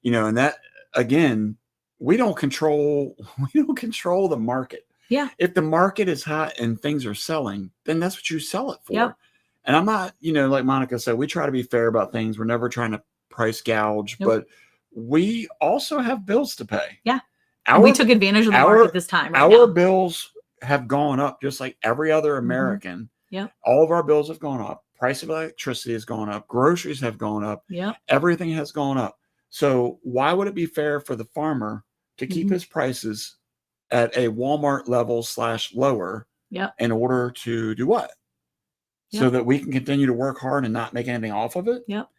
and that, again, we don't control the market. Yeah. If the market is hot and things are selling, then that's what you sell it for. Yep. And I'm not, like Monica said, we try to be fair about things. We're never trying to price gouge, but we also have bills to pay. Yeah. We took advantage of the market this time. Our bills have gone up just like every other American. Yeah. All of our bills have gone up. Price of electricity has gone up. Groceries have gone up. Yeah. Everything has gone up. So why would it be fair for the farmer to keep his prices at a Walmart level / lower Yep. in order to do what? So Yep. that we can continue to work hard and not make anything off of it. Yep.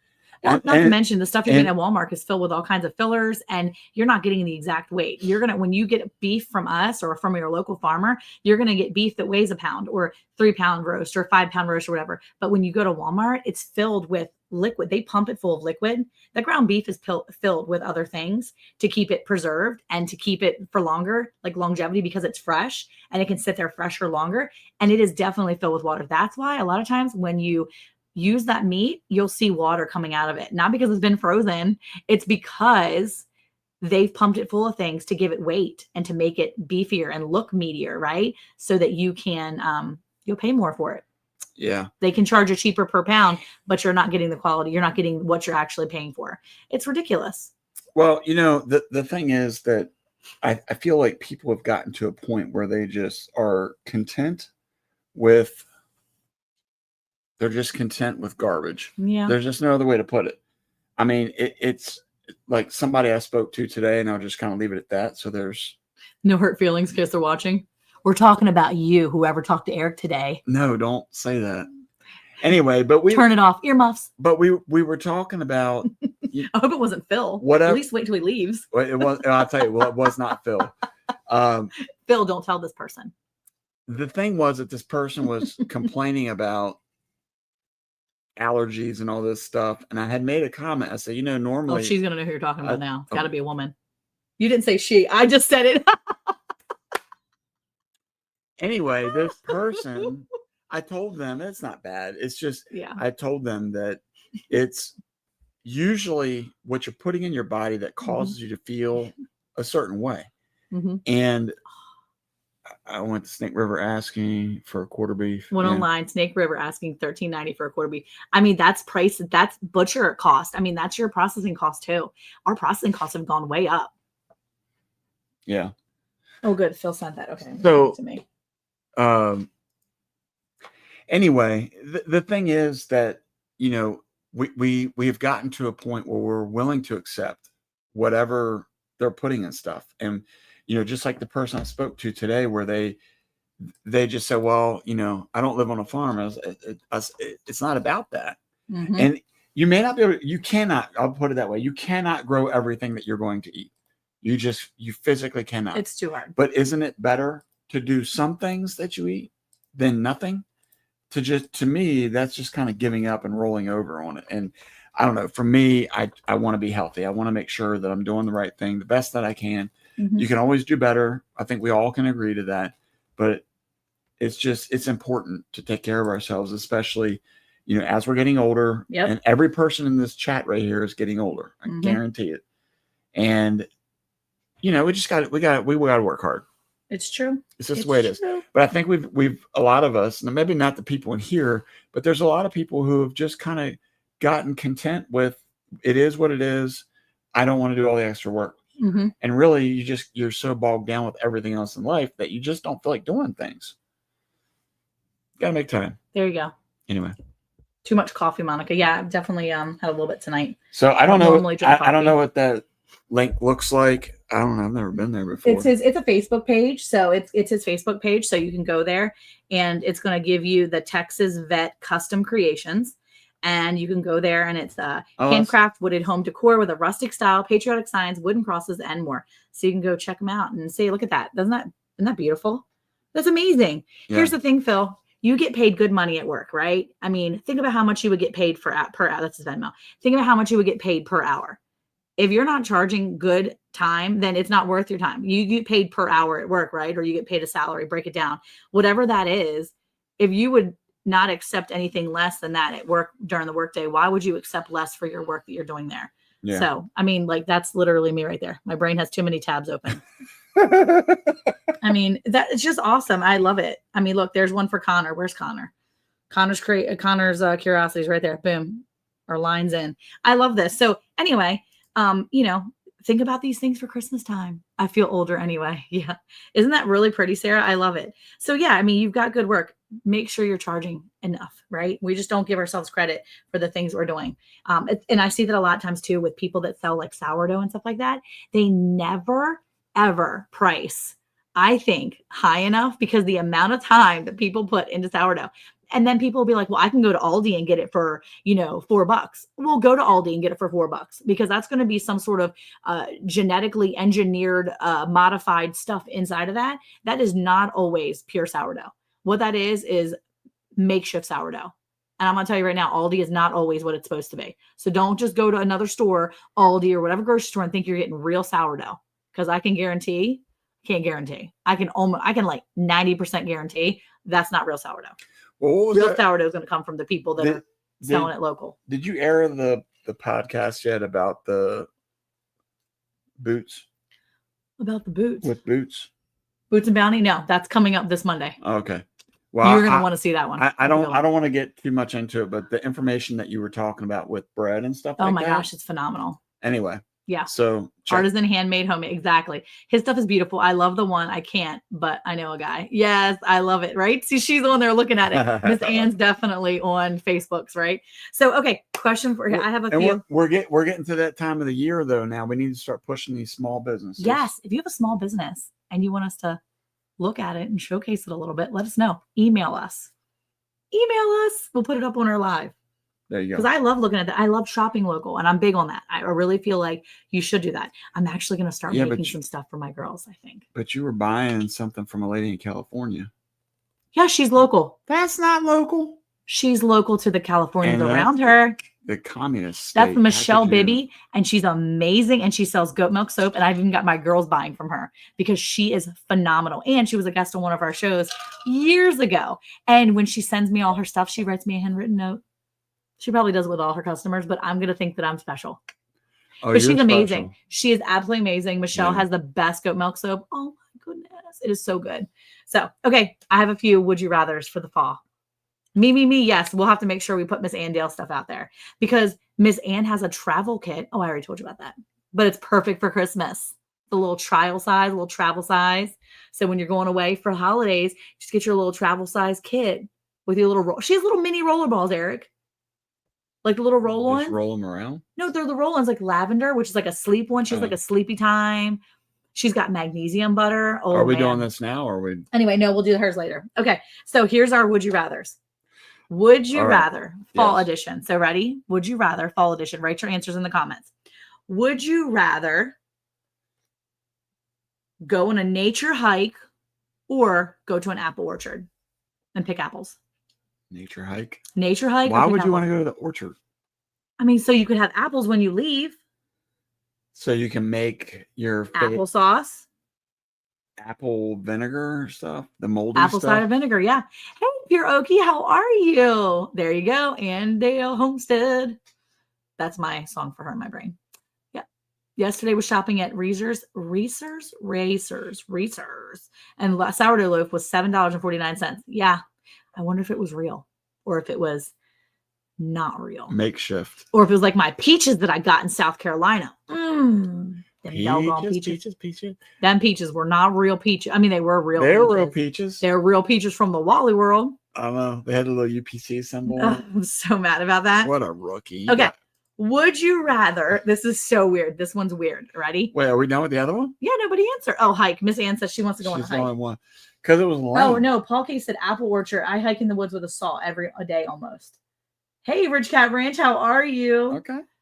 Well, And, not to and mention the stuff you're getting at Walmart is filled with all kinds of fillers, and you're not getting the exact weight. You're gonna, when you get beef from us or from your local farmer, you're gonna get beef that weighs a pound or 3-pound roast or 5-pound roast or whatever. But when you go to Walmart, it's filled with liquid. They pump it full of liquid. The ground beef is filled with other things to keep it preserved and to keep it for longer, like longevity, because it's fresh and it can sit there fresh for longer. And it is definitely filled with water. That's why a lot of times when you use that meat, you'll see water coming out of it. Not because it's been frozen, it's because they've pumped it full of things to give it weight and to make it beefier and look meatier, right? So that you can, you'll pay more for it. yeah. They can charge you cheaper per pound, but you're not getting the quality. You're not getting what you're actually paying for. It's ridiculous. Well, the thing is that I feel like people have gotten to a point where they just are content with, they're just content with garbage. Yeah. There's just no other way to put it. I mean, it's like somebody I spoke to today, and I'll just kind of leave it at that. So there's no hurt feelings because they're watching. We're talking about you, whoever talked to Eric today. no, don't say that. Anyway, but we turn it off. Earmuffs. But we were talking about. I hope it wasn't Phil. Whatever. At least wait till he leaves. It was. I'll tell you. Well, it was not Phil. Phil, don't tell this person. The thing was that this person was complaining about allergies and all this stuff, and I had made a comment. I said, normally, Oh, she's gonna know who you're talking about now. It's got to okay. be a woman. You didn't say she. I just said it. Anyway, this person, I told them it's not bad. It's just, yeah. I told them that it's usually what you're putting in your body that causes you to feel a certain way. Mm-hmm. And I went to Snake River asking for a quarter beef. Went online, Snake River asking $13.90 for a quarter beef. I mean, that's price. That's butcher cost. I mean, that's your processing cost too. Our processing costs have gone way up. Yeah. Oh, good. Phil sent that. Okay. So, to me. Anyway, the thing is that, we've gotten to a point where we're willing to accept whatever they're putting in stuff. And, just like the person I spoke to today, where they just said, well, I don't live on a farm. It's not about that. Mm-hmm. And you may not be able to, you cannot, I'll put it that way. You cannot grow everything that you're going to eat. You physically cannot. It's too hard. But isn't it better to do some things that you eat than nothing? To me, that's just kind of giving up and rolling over on it. And I don't know, for me, I want to be healthy. I want to make sure that I'm doing the right thing, the best that I can. Mm-hmm. You can always do better. I think we all can agree to that, but it's important to take care of ourselves, especially, as we're getting older. Yep. And every person in this chat right here is getting older. I guarantee it. And, we got to work hard. It's true. It's just the way it is. But I think we've a lot of us, and maybe not the people in here, but there's a lot of people who have just kind of gotten content with, it is what it is. I don't want to do all the extra work. Mm-hmm. And really, you're so bogged down with everything else in life that you just don't feel like doing things. Got to make time. There you go. Anyway. Too much coffee, Monica. Yeah, I've definitely had a little bit tonight. So I don't know. I don't know what that link looks like. I don't know. I've never been there before. It's a Facebook page. So it's his Facebook page. So you can go there and it's going to give you the Texas Vet Custom Creations. And you can go there and it's handcraft wooded home decor with a rustic style, patriotic signs, wooden crosses, and more. So you can go check them out and say, look at that. Isn't that beautiful? That's amazing. Yeah. Here's the thing, Phil. You get paid good money at work, right? I mean, think about how much you would get paid per hour. That's his Venmo. Think about how much you would get paid per hour. If you're not charging good time, then it's not worth your time. You get paid per hour at work, right? Or you get paid a salary, break it down. Whatever that is, if you would not accept anything less than that at work during the workday, why would you accept less for your work that you're doing there? Yeah. So, I mean, like that's literally me right there. My brain has too many tabs open. I mean, it's just awesome. I love it. I mean, look, there's one for Connor. Where's Connor? Connor's curiosities right there. Boom. Our line's in. I love this. So anyway, think about these things for Christmas time. I feel older anyway. Yeah. Isn't that really pretty, Sarah? I love it. So yeah, I mean, you've got good work. Make sure you're charging enough, right? We just don't give ourselves credit for the things we're doing. And I see that a lot of times too with people that sell like sourdough and stuff like that. They never, ever price I think, high enough because the amount of time that people put into sourdough. And then people will be like, well, I can go to Aldi and get it for, $4. Well, go to Aldi and get it for $4 because that's going to be some sort of genetically engineered, modified stuff inside of that. That is not always pure sourdough. What that is makeshift sourdough. And I'm going to tell you right now, Aldi is not always what it's supposed to be. So don't just go to another store, Aldi or whatever grocery store, and think you're getting real sourdough. Because I can guarantee, I can like 90% guarantee that's not real sourdough. Well, what was Real that? sourdough is going to come from the people that are selling it local. Did you air the podcast yet about the boots? About the boots. With boots? Boots and Bounty? No, that's coming up this Monday. Okay. Well, You're going to want to see that one. I don't want to get too much into it, but the information that you were talking about with bread and stuff oh my gosh, it's phenomenal. Anyway. Yeah. So artisan, handmade, homemade. Exactly. His stuff is beautiful. I love the one. I can't, but I know a guy. Yes, I love it. Right. See, she's the one there looking at it. Miss Ann's definitely on Facebook's. Right. So, okay. Question for you. I have a few. We're getting to that time of the year though. Now we need to start pushing these small businesses. Yes. If you have a small business and you want us to look at it and showcase it a little bit, let us know. Email us. We'll put it up on our live. There you go. Because I love looking at that. I love shopping local, and I'm big on that. I really feel like you should do that. I'm actually going to start making some stuff for my girls, I think. But you were buying something from a lady in California. Yeah, she's local. That's not local. She's local to the Californians around her. The communist state. That's Michelle Bibby, and she's amazing, and she sells goat milk soap, and I've even got my girls buying from her because she is phenomenal. And she was a guest on one of our shows years ago. And when she sends me all her stuff, she writes me a handwritten note. She probably does it with all her customers, but I'm going to think that I'm special. Oh, but she's amazing. Special. She is absolutely amazing. Michelle has the best goat milk soap. Oh my goodness. It is so good. So, okay. I have a few would you rathers for the fall. Me. Yes. We'll have to make sure we put Miss Andale stuff out there because Miss Ann has a travel kit. Oh, I already told you about that, but it's perfect for Christmas. The little travel size. So when you're going away for holidays, just get your little travel size kit with your little she has little mini roller balls, Eric. Like the little roll-ons. Just roll them around? No, they're the roll-ons like lavender, which is like a sleep one. She's like a sleepy time. She's got magnesium butter. Oh, are we doing this now or are we? Anyway, no, we'll do hers later. Okay. So here's our would you rathers. Would you rather fall edition. So ready? Would you rather fall edition? Write your answers in the comments. Would you rather go on a nature hike or go to an apple orchard and pick apples? Nature hike. Why would you want to go to the orchard? I mean, so you could have apples when you leave. So you can make your applesauce, apple vinegar stuff, the moldy apple stuff. cider vinegar. Yeah. Hey, Pure Okie, how are you? There you go. Andale Homestead. That's my song for her in my brain. Yeah. Yesterday was shopping at Reese's. And sourdough loaf was $7.49. Yeah. I wonder if it was real or if it was not real. Makeshift. Or if it was like my peaches that I got in South Carolina. Them peaches. Them peaches were not real peaches. I mean, they were real They were real peaches. They were real peaches from the Wally world. I don't know. They had a little UPC symbol. I'm so mad about that. What a rookie. Okay. Would you rather? This is so weird. This one's weird. Ready? Wait, are we done with the other one? Yeah, nobody answered. Oh, hike. Miss Ann says she wants to go on a hike. She's the only one. Because it was lame. Oh, no. Paul K said apple orchard. I hike in the woods with a saw every day almost. Hey, Ridge Cat Ranch. How are you?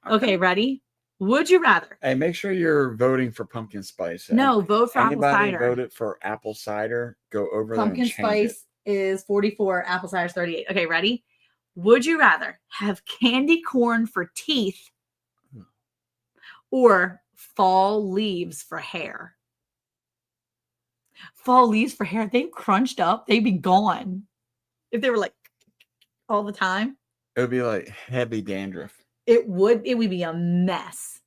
Okay, ready? Would you rather? Hey, make sure you're voting for pumpkin spice. No, vote for apple cider. Voted for apple cider. Go over pumpkin spice is 44. Apple cider is 38. Okay, ready? Would you rather have candy corn for teeth or fall leaves for hair? Fall leaves for hair, they've crunched up. They'd be gone. If they were like all the time. It would be like heavy dandruff. It would be a mess.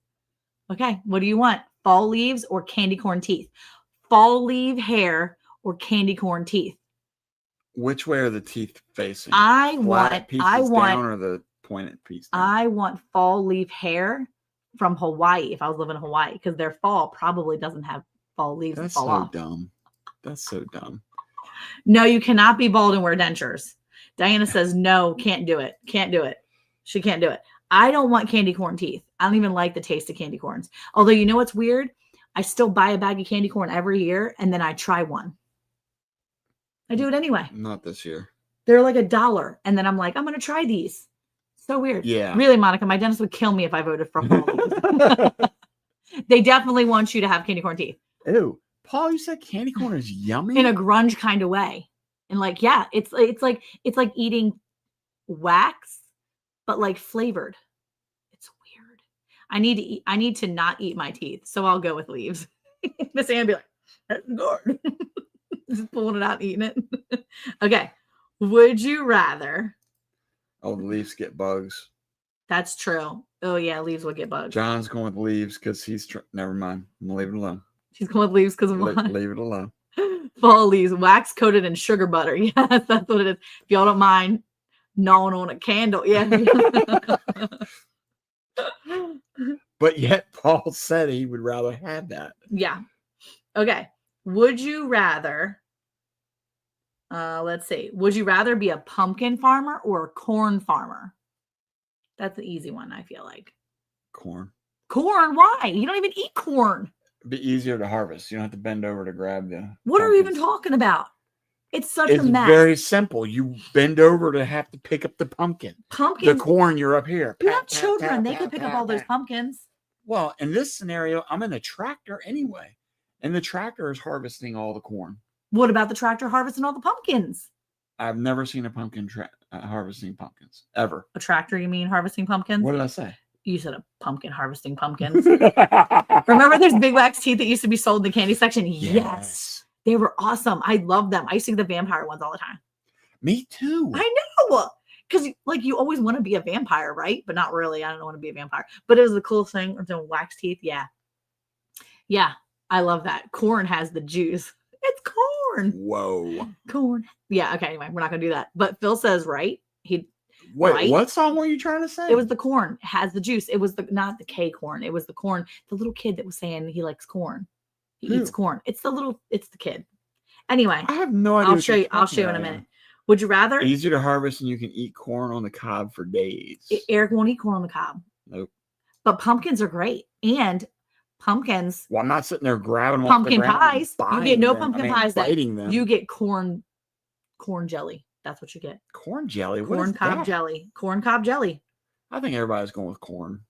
Okay, what do you want? Fall leaves or candy corn teeth? Fall leaf hair or candy corn teeth? Which way are the teeth facing? I want down or the pointed piece down? I want fall leaf hair from Hawaii if I was living in Hawaii because their fall probably doesn't have fall leaves. That's fall so off. dumb. That's so dumb. No, you cannot be bald and wear dentures. Diana says no, can't do it. Can't do it. She can't do it. I don't want candy corn teeth. I don't even like the taste of candy corns. Although, you know what's weird? I still buy a bag of candy corn every year and then I try one. I do it anyway. Not this year. They're like $1. And then I'm like, I'm going to try these. So weird. Yeah. Really, Monica, my dentist would kill me if I voted for fall. They definitely want you to have candy corn teeth. Ew. Paul, you said candy corn is yummy? In a grunge kind of way. And like, yeah, it's like eating wax, but like flavored. It's weird. I need to not eat my teeth. So I'll go with leaves. Miss Ann be like, that's good. Just pulling it out and eating it. Okay. Would you rather? Oh, the leaves get bugs. That's true. Oh yeah, leaves will get bugs. John's going with leaves because he's never mind. I'm gonna leave it alone. She's going with leaves because of what? Leave it alone. Fall leaves, wax coated in sugar butter. Yes, that's what it is. If y'all don't mind gnawing on a candle, yeah. But yet Paul said he would rather have that. Yeah. Okay. Would you rather? Let's see. Would you rather be a pumpkin farmer or a corn farmer? That's an easy one, I feel like. Corn. Corn? Why? You don't even eat corn. It'd be easier to harvest. You don't have to bend over to grab the. What are we even pumpkins. talking about? It's such It's a mess. very simple. You bend over to have to pick up the pumpkin. Pumpkins. The corn, you're up here. You Pat, have pat, children. pat, They pat, can pick up pat, all those pat. pumpkins. Well, in this scenario, I'm in a tractor anyway, and the tractor is harvesting all the corn. What about the tractor harvesting all the pumpkins? I've never seen a pumpkin harvesting pumpkins ever. A tractor, you mean harvesting pumpkins? What did I say? You said a pumpkin harvesting pumpkins. Remember those big wax teeth that used to be sold in the candy section? Yes. They were awesome. I love them. I used to get the vampire ones all the time. Me too. I know. Because like you always want to be a vampire, right? But not really. I don't want to be a vampire. But it was the cool thing with the wax teeth. Yeah. Yeah. I love that. Corn has the juice. It's corn. Whoa. Corn. Yeah. Okay. Anyway, we're not going to do that. But Phil says, right? Wait, right? what song were you trying to say? It was the corn. It has the juice. It was not the K corn. It was the corn. The little kid that was saying he likes corn. He Who? eats corn. It's the kid. Anyway, I have no idea. I'll what show you're you. I'll talking show you in a about. minute. Would you rather? Easier to harvest, and you can eat corn on the cob for days. Eric won't eat corn on the cob. Nope. But pumpkins are great. And pumpkins, Well, I'm not sitting there grabbing them pumpkin off the ground and pies. You buying get no them. pumpkin I mean, pies. That biting them. you get corn jelly. That's what you get. Corn jelly. What Corn is cob that? jelly. Corn cob jelly. I think everybody's going with corn.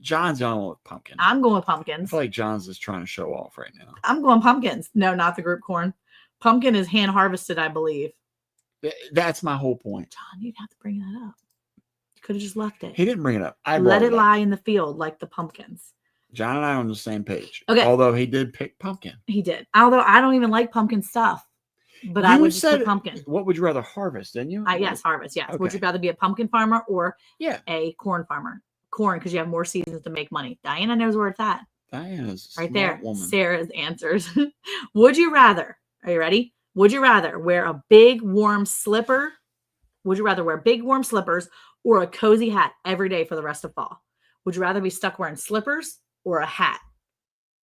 John's going with pumpkin. I'm going with I pumpkins. feel like John's just trying to show off right now. I'm going pumpkins. No, not the group corn. Pumpkin is hand harvested, I believe. That's my whole point. John, you'd have to bring that up. You could have just left it. He didn't bring it up. I Let brought it up. lie in the field like the pumpkins. John and I are on the same page. Okay. Although he did pick pumpkin. He did. Although I don't even like pumpkin stuff. But I You would just said pick pumpkin. What would you rather harvest, didn't you? Yes, harvest. Yes. Would Okay. you rather be a pumpkin farmer or Yeah. a corn farmer? Corn, because you have more seasons to make money. Diana knows where it's at. Diana's a Right smart there. woman. Sarah's answers. Would you rather? Are you ready? Would you rather wear a big warm slipper? Would you rather wear big warm slippers or a cozy hat every day for the rest of fall? Would you rather be stuck wearing slippers or a hat?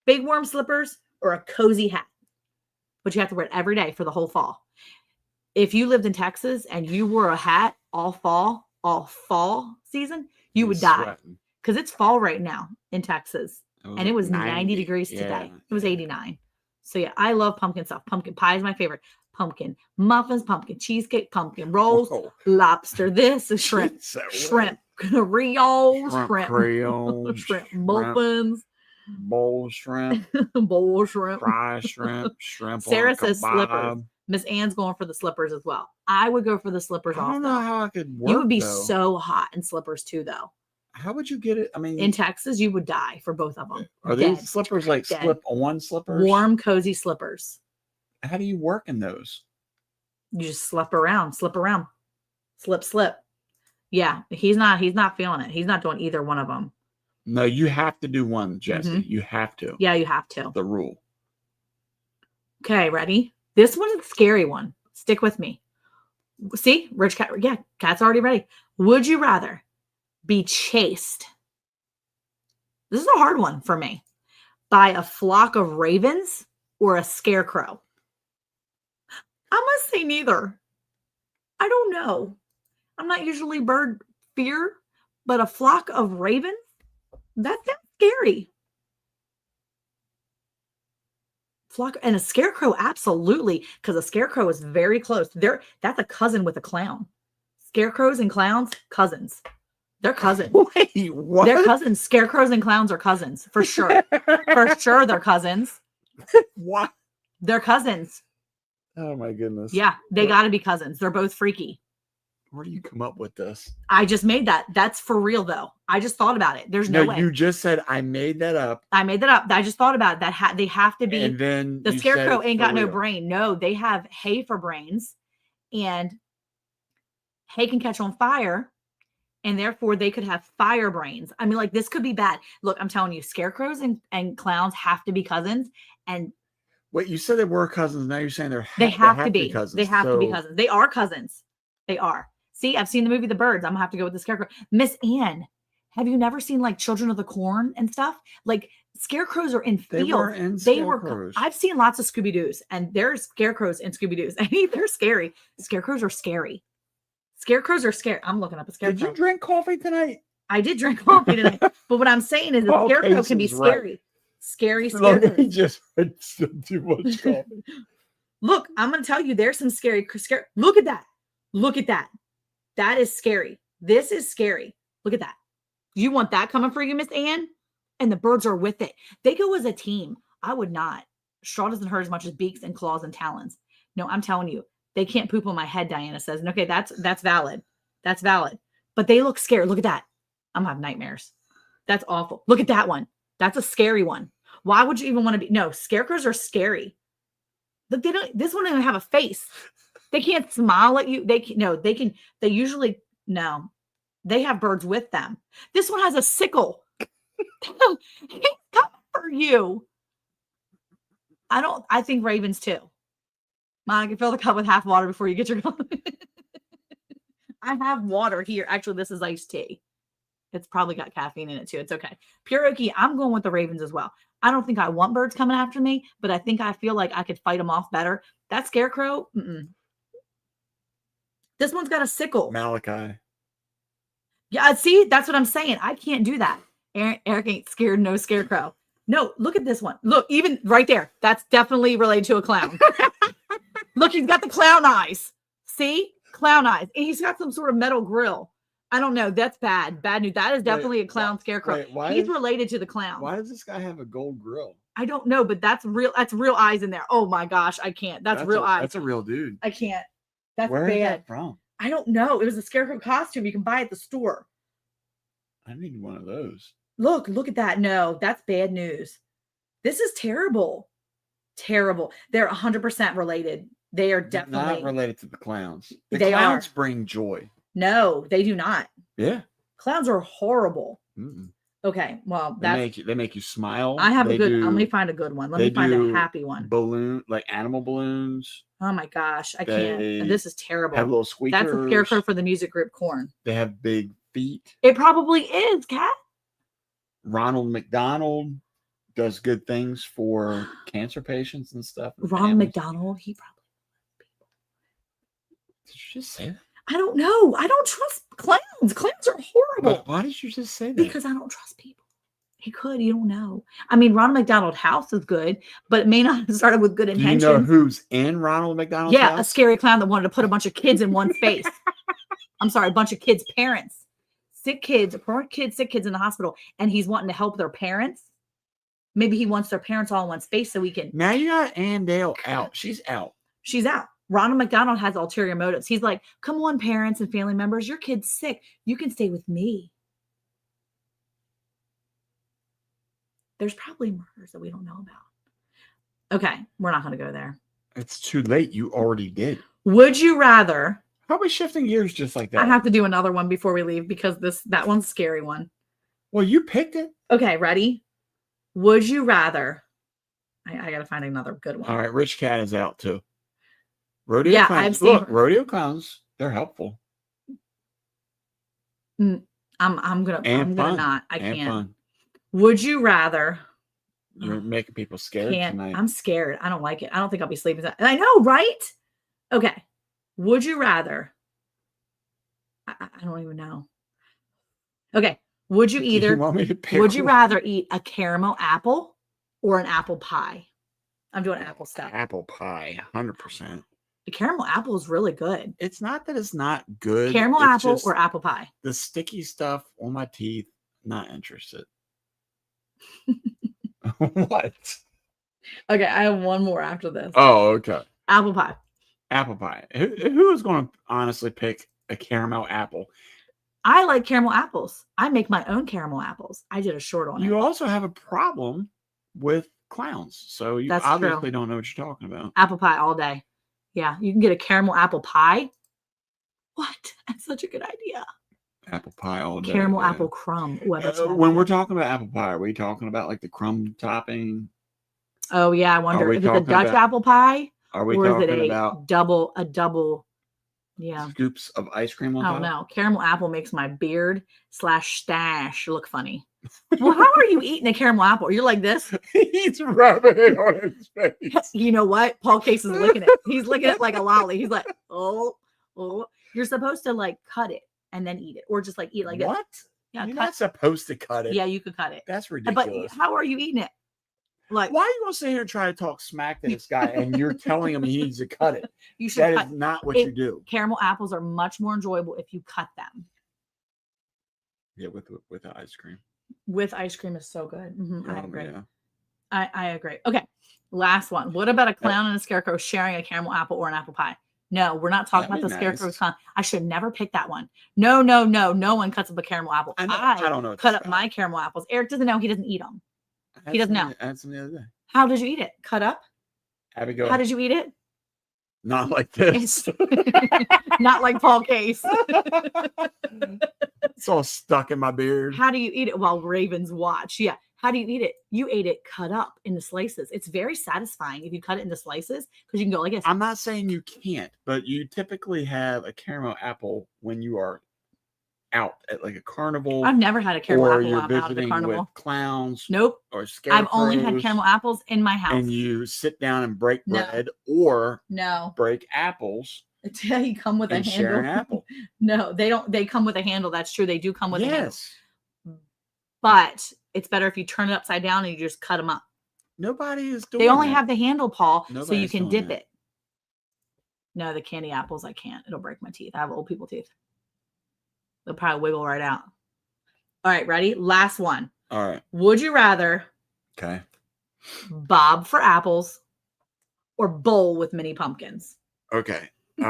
Big warm slippers or a cozy hat? But you have to wear it every day for the whole fall. If you lived in Texas and you wore a hat all fall season, you would die Sweating. because it's fall right now in Texas. And it was 90 degrees Yeah. today. It was 89. So yeah, I love pumpkin stuff. Pumpkin pie is my favorite. Pumpkin muffins, pumpkin cheesecake, pumpkin rolls, Whoa. lobster this, shrimp, So shrimp Creole, Shrimp shrimp, Creole, shrimp muffins, bowl shrimp, bowl shrimp. fry shrimp, shrimp. Sarah on a says kebab. slippers. Miss Ann's going for the slippers as well. I would go for the slippers I don't also. know how I could work. You would be though. so hot in slippers too, though. How would you get it? I mean, In Texas, you would die for both of them. are Dead. these slippers like Dead. slip-on slippers? Warm, cozy slippers. How do you work in those? You just slip around, slip. Yeah, he's not feeling it. He's not doing either one of them. No, you have to do one, Jesse. You have to. Yeah, you have to. The rule. Okay, ready? This one's a scary one. Stick with me. See, Rich Cat. Yeah, Cat's already ready. Would you rather be chased? This is a hard one for me. By a flock of ravens or a scarecrow? I must say neither. I don't know. I'm not usually bird fear, but a flock of ravens? That sounds scary. flock and a scarecrow, absolutely, because a scarecrow is very close. That's a cousin with a clown. Scarecrows and clowns, cousins. They're cousins. Wait, what? They're cousins. Scarecrows and clowns are cousins for sure. For sure, they're cousins. What? They're cousins. Oh my goodness. Yeah, they got to be cousins. They're both freaky. Where do you come up with this? I just made that. That's for real, though. I just thought about it. There's no way. You just said I made that up. I made that up. I just thought about it. That they have to be. And then The you scarecrow said ain't for got no real. brain. No, they have hay for brains, and hay can catch on fire, and therefore they could have fire brains. I mean, like, this could be bad. Look, I'm telling you, scarecrows and clowns have to be cousins, and Wait, you said they were cousins. Now you're saying they have to be cousins. They have to be So- cousins. They are cousins. They are. See, I've seen the movie The Birds. I'm gonna have to go with the scarecrow. Miss Anne, have you never seen like Children of the Corn and stuff? Like, scarecrows are in They fields. were in They were. scarecrows. I've seen lots of Scooby Doo's, and there's scarecrows in Scooby Doo's. I mean, they're scary. Scarecrows are scary. Scarecrows are scary. I'm looking up a Did scarecrow. you drink coffee tonight? I did drink coffee today, but what I'm saying is a Paul scarecrow can be Casey's right. scary. Scary Look, scarecrows. he just had too much coffee. Look, I'm going to tell you, there's some scary. Look at that. Look at that. That is scary. This is scary. Look at that. You want that coming for you, Miss Anne? And the birds are with it. They go as a team. I would not. Straw doesn't hurt as much as beaks and claws and talons. No, I'm telling you, they can't poop on my head, Diana says. And okay, that's valid. That's valid. But they look scared. Look at that. I'm gonna have nightmares. That's awful. Look at that one. That's a scary one. Why would you even want to be? No, scarecrows are scary. Look, they don't. This one doesn't have a face. They can't smile at you. They can. They usually no. They have birds with them. This one has a sickle. He's coming for you. I think ravens too. Monica, fill the cup with half water before you get your cup. I have water here. Actually, this is iced tea. It's probably got caffeine in it too. It's okay. Pure Okie, I'm going with the ravens as well. I don't think I want birds coming after me, but I feel like I could fight them off better. That scarecrow, this one's got a sickle. Malachi. Yeah, see, that's what I'm saying. I can't do that. Eric ain't scared, no scarecrow. No, look at this one. Look, even right there. That's definitely related to a clown. Look, he's got the clown eyes. See? Clown eyes. And he's got some sort of metal grill. I don't know. That's bad. Bad news. That is definitely a clown scarecrow. Wait, he's related to the clown. Why does this guy have a gold grill? I don't know, but that's real eyes in there. Oh my gosh, I can't. That's real eyes. That's a real dude. I can't. That's Where bad. is that from? I don't know. It was a scarecrow costume you can buy at the store. I need one of those. Look at that. No, that's bad news. This is terrible. Terrible. They're 100% related. They are definitely not related to the clowns. The They clowns are. bring joy. No, they do not. Yeah. Clowns are horrible. Mm-mm. Okay, well, They make you smile. I have They a good. do Let me find a good one. Let they me find a do happy one. balloon, like animal balloons. Oh my gosh, I They can't. This is terrible. Have little squeakers. That's a scarecrow for the music group Corn. They have big feet. It probably is, Kat. Ronald McDonald does good things for cancer patients and stuff. and Ronald families. McDonald. He probably. Did you just say that? I don't know. I don't trust clowns. Clowns are horrible. Why did you just say that? Because I don't trust people. He could. You don't know. I mean, Ronald McDonald House is good, but it may not have started with good Do intentions. you know who's in Ronald McDonald's Yeah, a house? scary clown that wanted to put a bunch of kids in one space. I'm sorry, a bunch of kids' parents, sick kids in the hospital, and he's wanting to help their parents. Maybe he wants their parents all in one space so he can. Now you got Ann Dale out. She's out. She's out. Ronald McDonald has ulterior motives. He's like, come on, parents and family members, your kid's sick. You can stay with me. There's probably murders that we don't know about. Okay, we're not going to go there. It's too late. You already did. Would you rather? How are we shifting gears just like that? I have to do another one before we leave because that one's a scary one. Well, you picked it. Okay, ready? Would you rather? I got to find another good one. All right, Rich Cat is out too. Rodeo Yeah, clowns. I've seen Look, rodeo clowns. They're helpful I'm gonna fun. not. I and can't. fun. Would you rather? You're making people scared tonight. I'm scared. I don't like it. I don't think I'll be sleeping. I know, right? Okay. Would you rather? I don't even know. Okay. Would you Do either? you want me to pick Would you one? rather eat a caramel apple or an apple pie? I'm doing apple stuff. Apple pie, 100%. The caramel apple is really good. It's not that it's not good. Caramel it's apple just or apple pie? the sticky stuff on my teeth. Not interested. What? Okay, I have one more after this. Oh, okay. Apple pie. Apple pie. Who is going to honestly pick a caramel apple? I like caramel apples. I make my own caramel apples. I did a short on You it. also have a problem with clowns, so you That's obviously true. don't know what you're talking about. Apple pie all day. Yeah, you can get a caramel apple pie. What? That's such a good idea. Apple pie all day. Caramel yeah. apple crumb. Ooh, I bet you that's When we're good. talking about apple pie, are we talking about like the crumb topping? Oh yeah, I wonder we if it's a talking Dutch about- apple pie Are we or is it talking a about double? Yeah. scoops of ice cream on Oh top? no, caramel apple makes my beard / stash look funny. Well, how are you eating a caramel apple? You're like this. He's rubbing it on his face. You know what? Paul Case is licking it. He's licking it like a lolly. He's like, oh. You're supposed to like cut it and then eat it, or just like eat like this. What? Yeah, You're cut. not supposed to cut it. Yeah, you could cut it. That's But ridiculous. how are you eating it? Like, Why are you gonna sit here and try to talk smack to this guy and you're telling him he needs to cut it? you should That cut. is not what it- you do. Caramel apples are much more enjoyable if you cut them. Yeah, with the ice cream. With ice cream is so good. I agree. Yeah. I agree. Okay, last one. What about a clown and a scarecrow sharing a caramel apple or an apple pie? No, we're not talking That'd about the be scarecrow's nice. clown. I should never pick that one. No. No one cuts up a caramel apple. I don't know. What cut that's up about. my caramel apples. Eric doesn't know. He doesn't eat them. I had he doesn't some- know. I had some the other day. How did you eat it? Cut up? Abby, go How ahead. did you eat it? Not like this. Not like Paul Case. It's all stuck in my beard. How do you eat it while ravens watch? Yeah. How do you eat it? You ate it cut up into slices. It's very satisfying if you cut it into slices because you can go like this. I'm not saying you can't, but you typically have a caramel apple when you are out at like a carnival, I've never had a caramel or apple you're while I'm out at the visiting carnival. with clowns Nope. or scarecrows. I've only had caramel apples in my house. And you sit down and break No. bread or No. break apples They come with a and share an handle. apple. No, they don't. They come with a handle. That's true. They do come with a handle. Yes. But it's better if you turn it upside down and you just cut them up. Nobody is doing They only that. have the handle, Paul, so you Nobody's can doing dip that. it. No, the candy apples, I can't. It'll break my teeth. I have old people teeth. They'll probably wiggle right out. All right, ready? Last one. All right. Would you rather Okay. bob for apples or bowl with mini pumpkins? Okay. In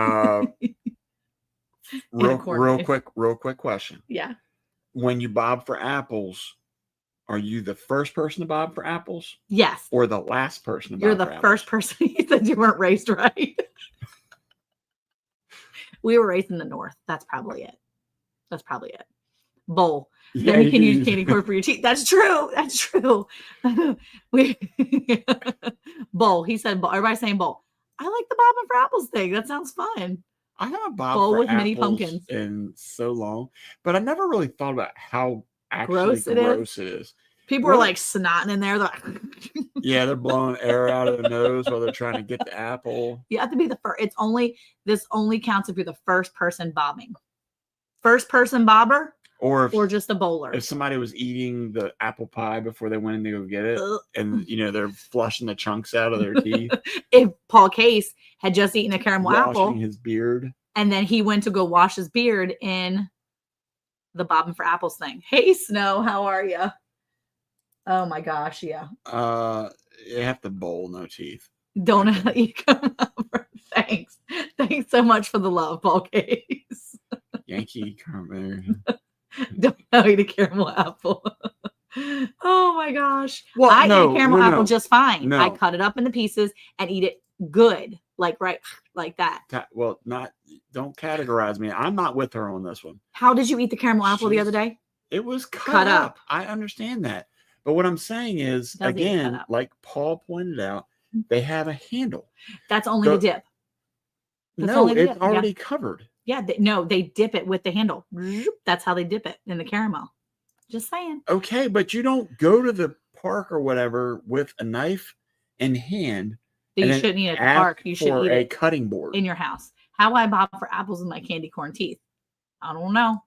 a corn real maze. quick question. Yeah. When you bob for apples, are you the first person to bob for apples Yes. or the last person to bob You're for the apples? first person. You said you weren't raised right. We were raised in the North. That's probably it. Bowl. Yeah, Then you can use candy corn for your teeth. That's true. That's true. we bowl. He said bowl. Everybody's saying bowl. I like the bobbing for apples thing. That sounds fun. I haven't bobbed bowl for with mini apples pumpkins. in so long, but I never really thought about how actually Gross it is. gross it is. People were What? like snotting in there. They're like, Yeah, they're blowing air out of their nose while they're trying to get the apple. you have to be the first. This only counts if you're the first person bobbing. First person bobber Or or just a bowler. if somebody was eating the apple pie before they went in to go get it, Ugh. and they're flushing the chunks out of their teeth, If Paul Case had just eaten a caramel washing apple his beard. and then he went to go wash his beard in the bobbing for apples thing. Hey, Snow, how are you? Oh my gosh, yeah. You have to bowl, no teeth. Don't you come over. Thanks. Thanks so much for the love, Paul Case. Yankee Carver. Don't know eat a caramel apple. Oh my gosh. Well, I eat no, a caramel no, apple no. just fine. No. I cut it up into pieces and eat it good. Like right like that. Well, don't categorize me. I'm not with her on this one. How did you eat the caramel apple the other day? It was Cut cut up. up. I understand that. But what I'm saying is, Doesn't get cut again, up. like Paul pointed out, they have a handle. That's only the dip. That's No, only the it's dip, yeah. already covered. Yeah, they dip it with the handle. That's how they dip it in the caramel. Just saying. Okay, but you don't go to the park or whatever with a knife in hand. That and you then shouldn't eat at the ask park. You should for eat a it cutting board. in your house. How I bob for apples with my candy corn teeth? I don't know.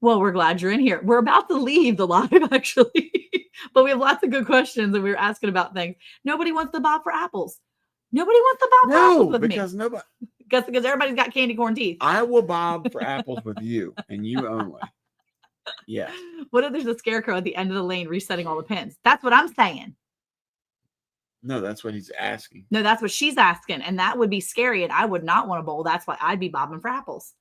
Well, we're glad you're in here. We're about to leave the live, actually. But we have lots of good questions and we were asking about things. Nobody wants to bob for apples. Nobody wants to bob for apples No, with because me. nobody. Because everybody's got candy corn teeth. I will bob for apples with you and you only. Yeah. What if there's a scarecrow at the end of the lane resetting all the pins? That's what I'm saying. No, that's what he's asking. No, that's what she's asking. And that would be scary. And I would not want to bowl. That's why I'd be bobbing for apples.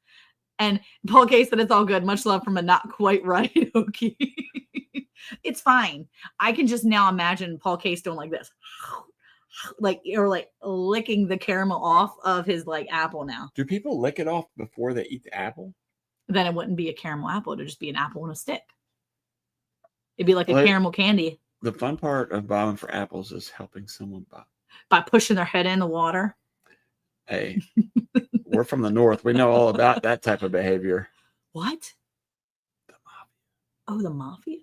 And Paul Case said it's all good. Much love from a not quite right. Okay. It's fine. I can just now imagine Paul Case doing like this. Like, or like licking the caramel off of his like apple now. Do people lick it off before they eat the apple? Then it wouldn't be a caramel apple. It'd just be an apple on a stick. It'd be like a Well, caramel candy. The fun part of bobbing for apples is helping someone bob. By pushing their head in the water. Hey, we're from the north. We know all about that type of behavior. What? The mafia. Oh, the mafia?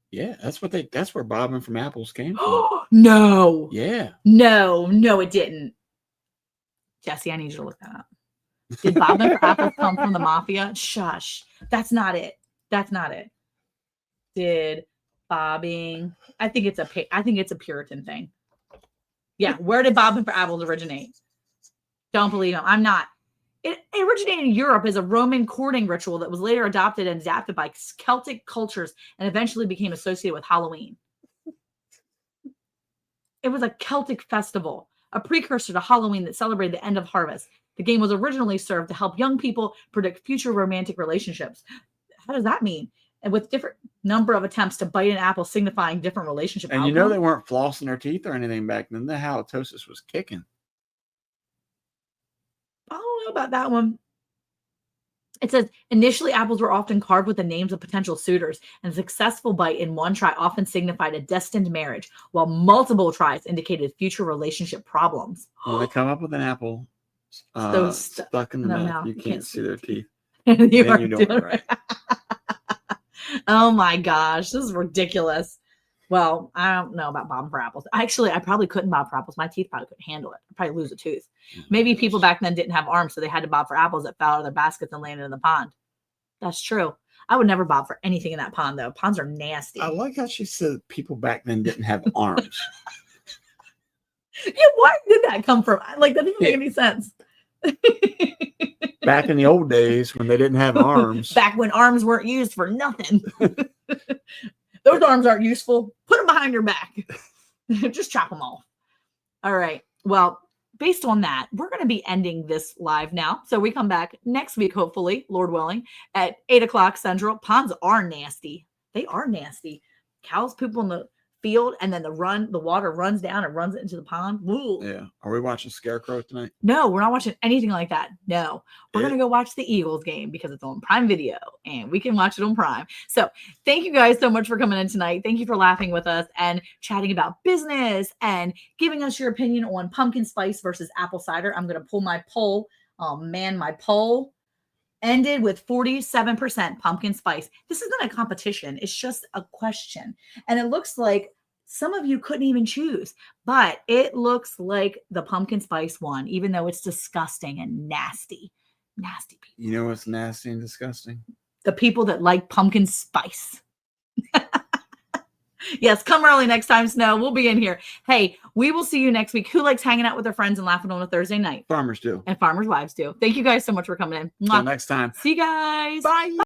Yeah, that's where bobbing from apples came from. No. Yeah. No, it didn't. Jesse, I need you to look that up. Did bobbing for apples come from the mafia? Shush. That's not it. That's not it. Did bobbing? I think it's a Puritan thing. Yeah, where did bobbing for apples originate? Don't believe him. I'm not. It originated in Europe as a Roman courting ritual that was later adopted and adapted by Celtic cultures and eventually became associated with Halloween. It was a Celtic festival, a precursor to Halloween that celebrated the end of harvest. The game was originally served to help young people predict future romantic relationships. How does that mean? And with different number of attempts to bite an apple signifying different relationship And you know outcomes. they weren't flossing their teeth or anything back then. The halitosis was kicking. I don't know about that one. It says initially apples were often carved with the names of potential suitors, and a successful bite in one try often signified a destined marriage, while multiple tries indicated future relationship problems. When they come up with an apple stuck in the mouth, you can't see their teeth. You Then are you're doing doing it right. Oh my gosh, this is ridiculous. Well, I don't know about bobbing for apples. Actually, I probably couldn't bob for apples. My teeth probably couldn't handle it. I'd probably lose a tooth. Maybe people back then didn't have arms, so they had to bob for apples that fell out of their baskets and landed in the pond. That's true. I would never bob for anything in that pond, though. Ponds are nasty. I like how she said people back then didn't have arms. Yeah, where did that come from? Like, that doesn't make any sense. Back in the old days when they didn't have arms. Back when arms weren't used for nothing. Those arms aren't useful. Put them behind your back. Just chop them off. All right. Well, based on that, we're going to be ending this live now. So we come back next week, hopefully, Lord willing, at 8:00 Central. Ponds are nasty. They are nasty. Cows poop on the field, and then the water runs down and runs into the pond. Ooh. Yeah. Are we watching Scarecrow tonight? No, we're not watching anything like that. No, we're Yeah. going to go watch the Eagles game because it's on Prime Video and we can watch it on Prime. So thank you guys so much for coming in tonight. Thank you for laughing with us and chatting about business and giving us your opinion on pumpkin spice versus apple cider. I'm going to pull my poll. Oh man, my poll ended with 47% pumpkin spice. This isn't a competition. It's just a question. And it looks like some of you couldn't even choose, but it looks like the pumpkin spice one, even though it's disgusting and nasty. Nasty people. You know what's nasty and disgusting? The people that like pumpkin spice. Yes, come early next time, Snow. We'll be in here. Hey, we will see you next week. Who likes hanging out with their friends and laughing on a Thursday night? Farmers do. And farmers' wives do. Thank you guys so much for coming in. Until next time. See you guys. Bye.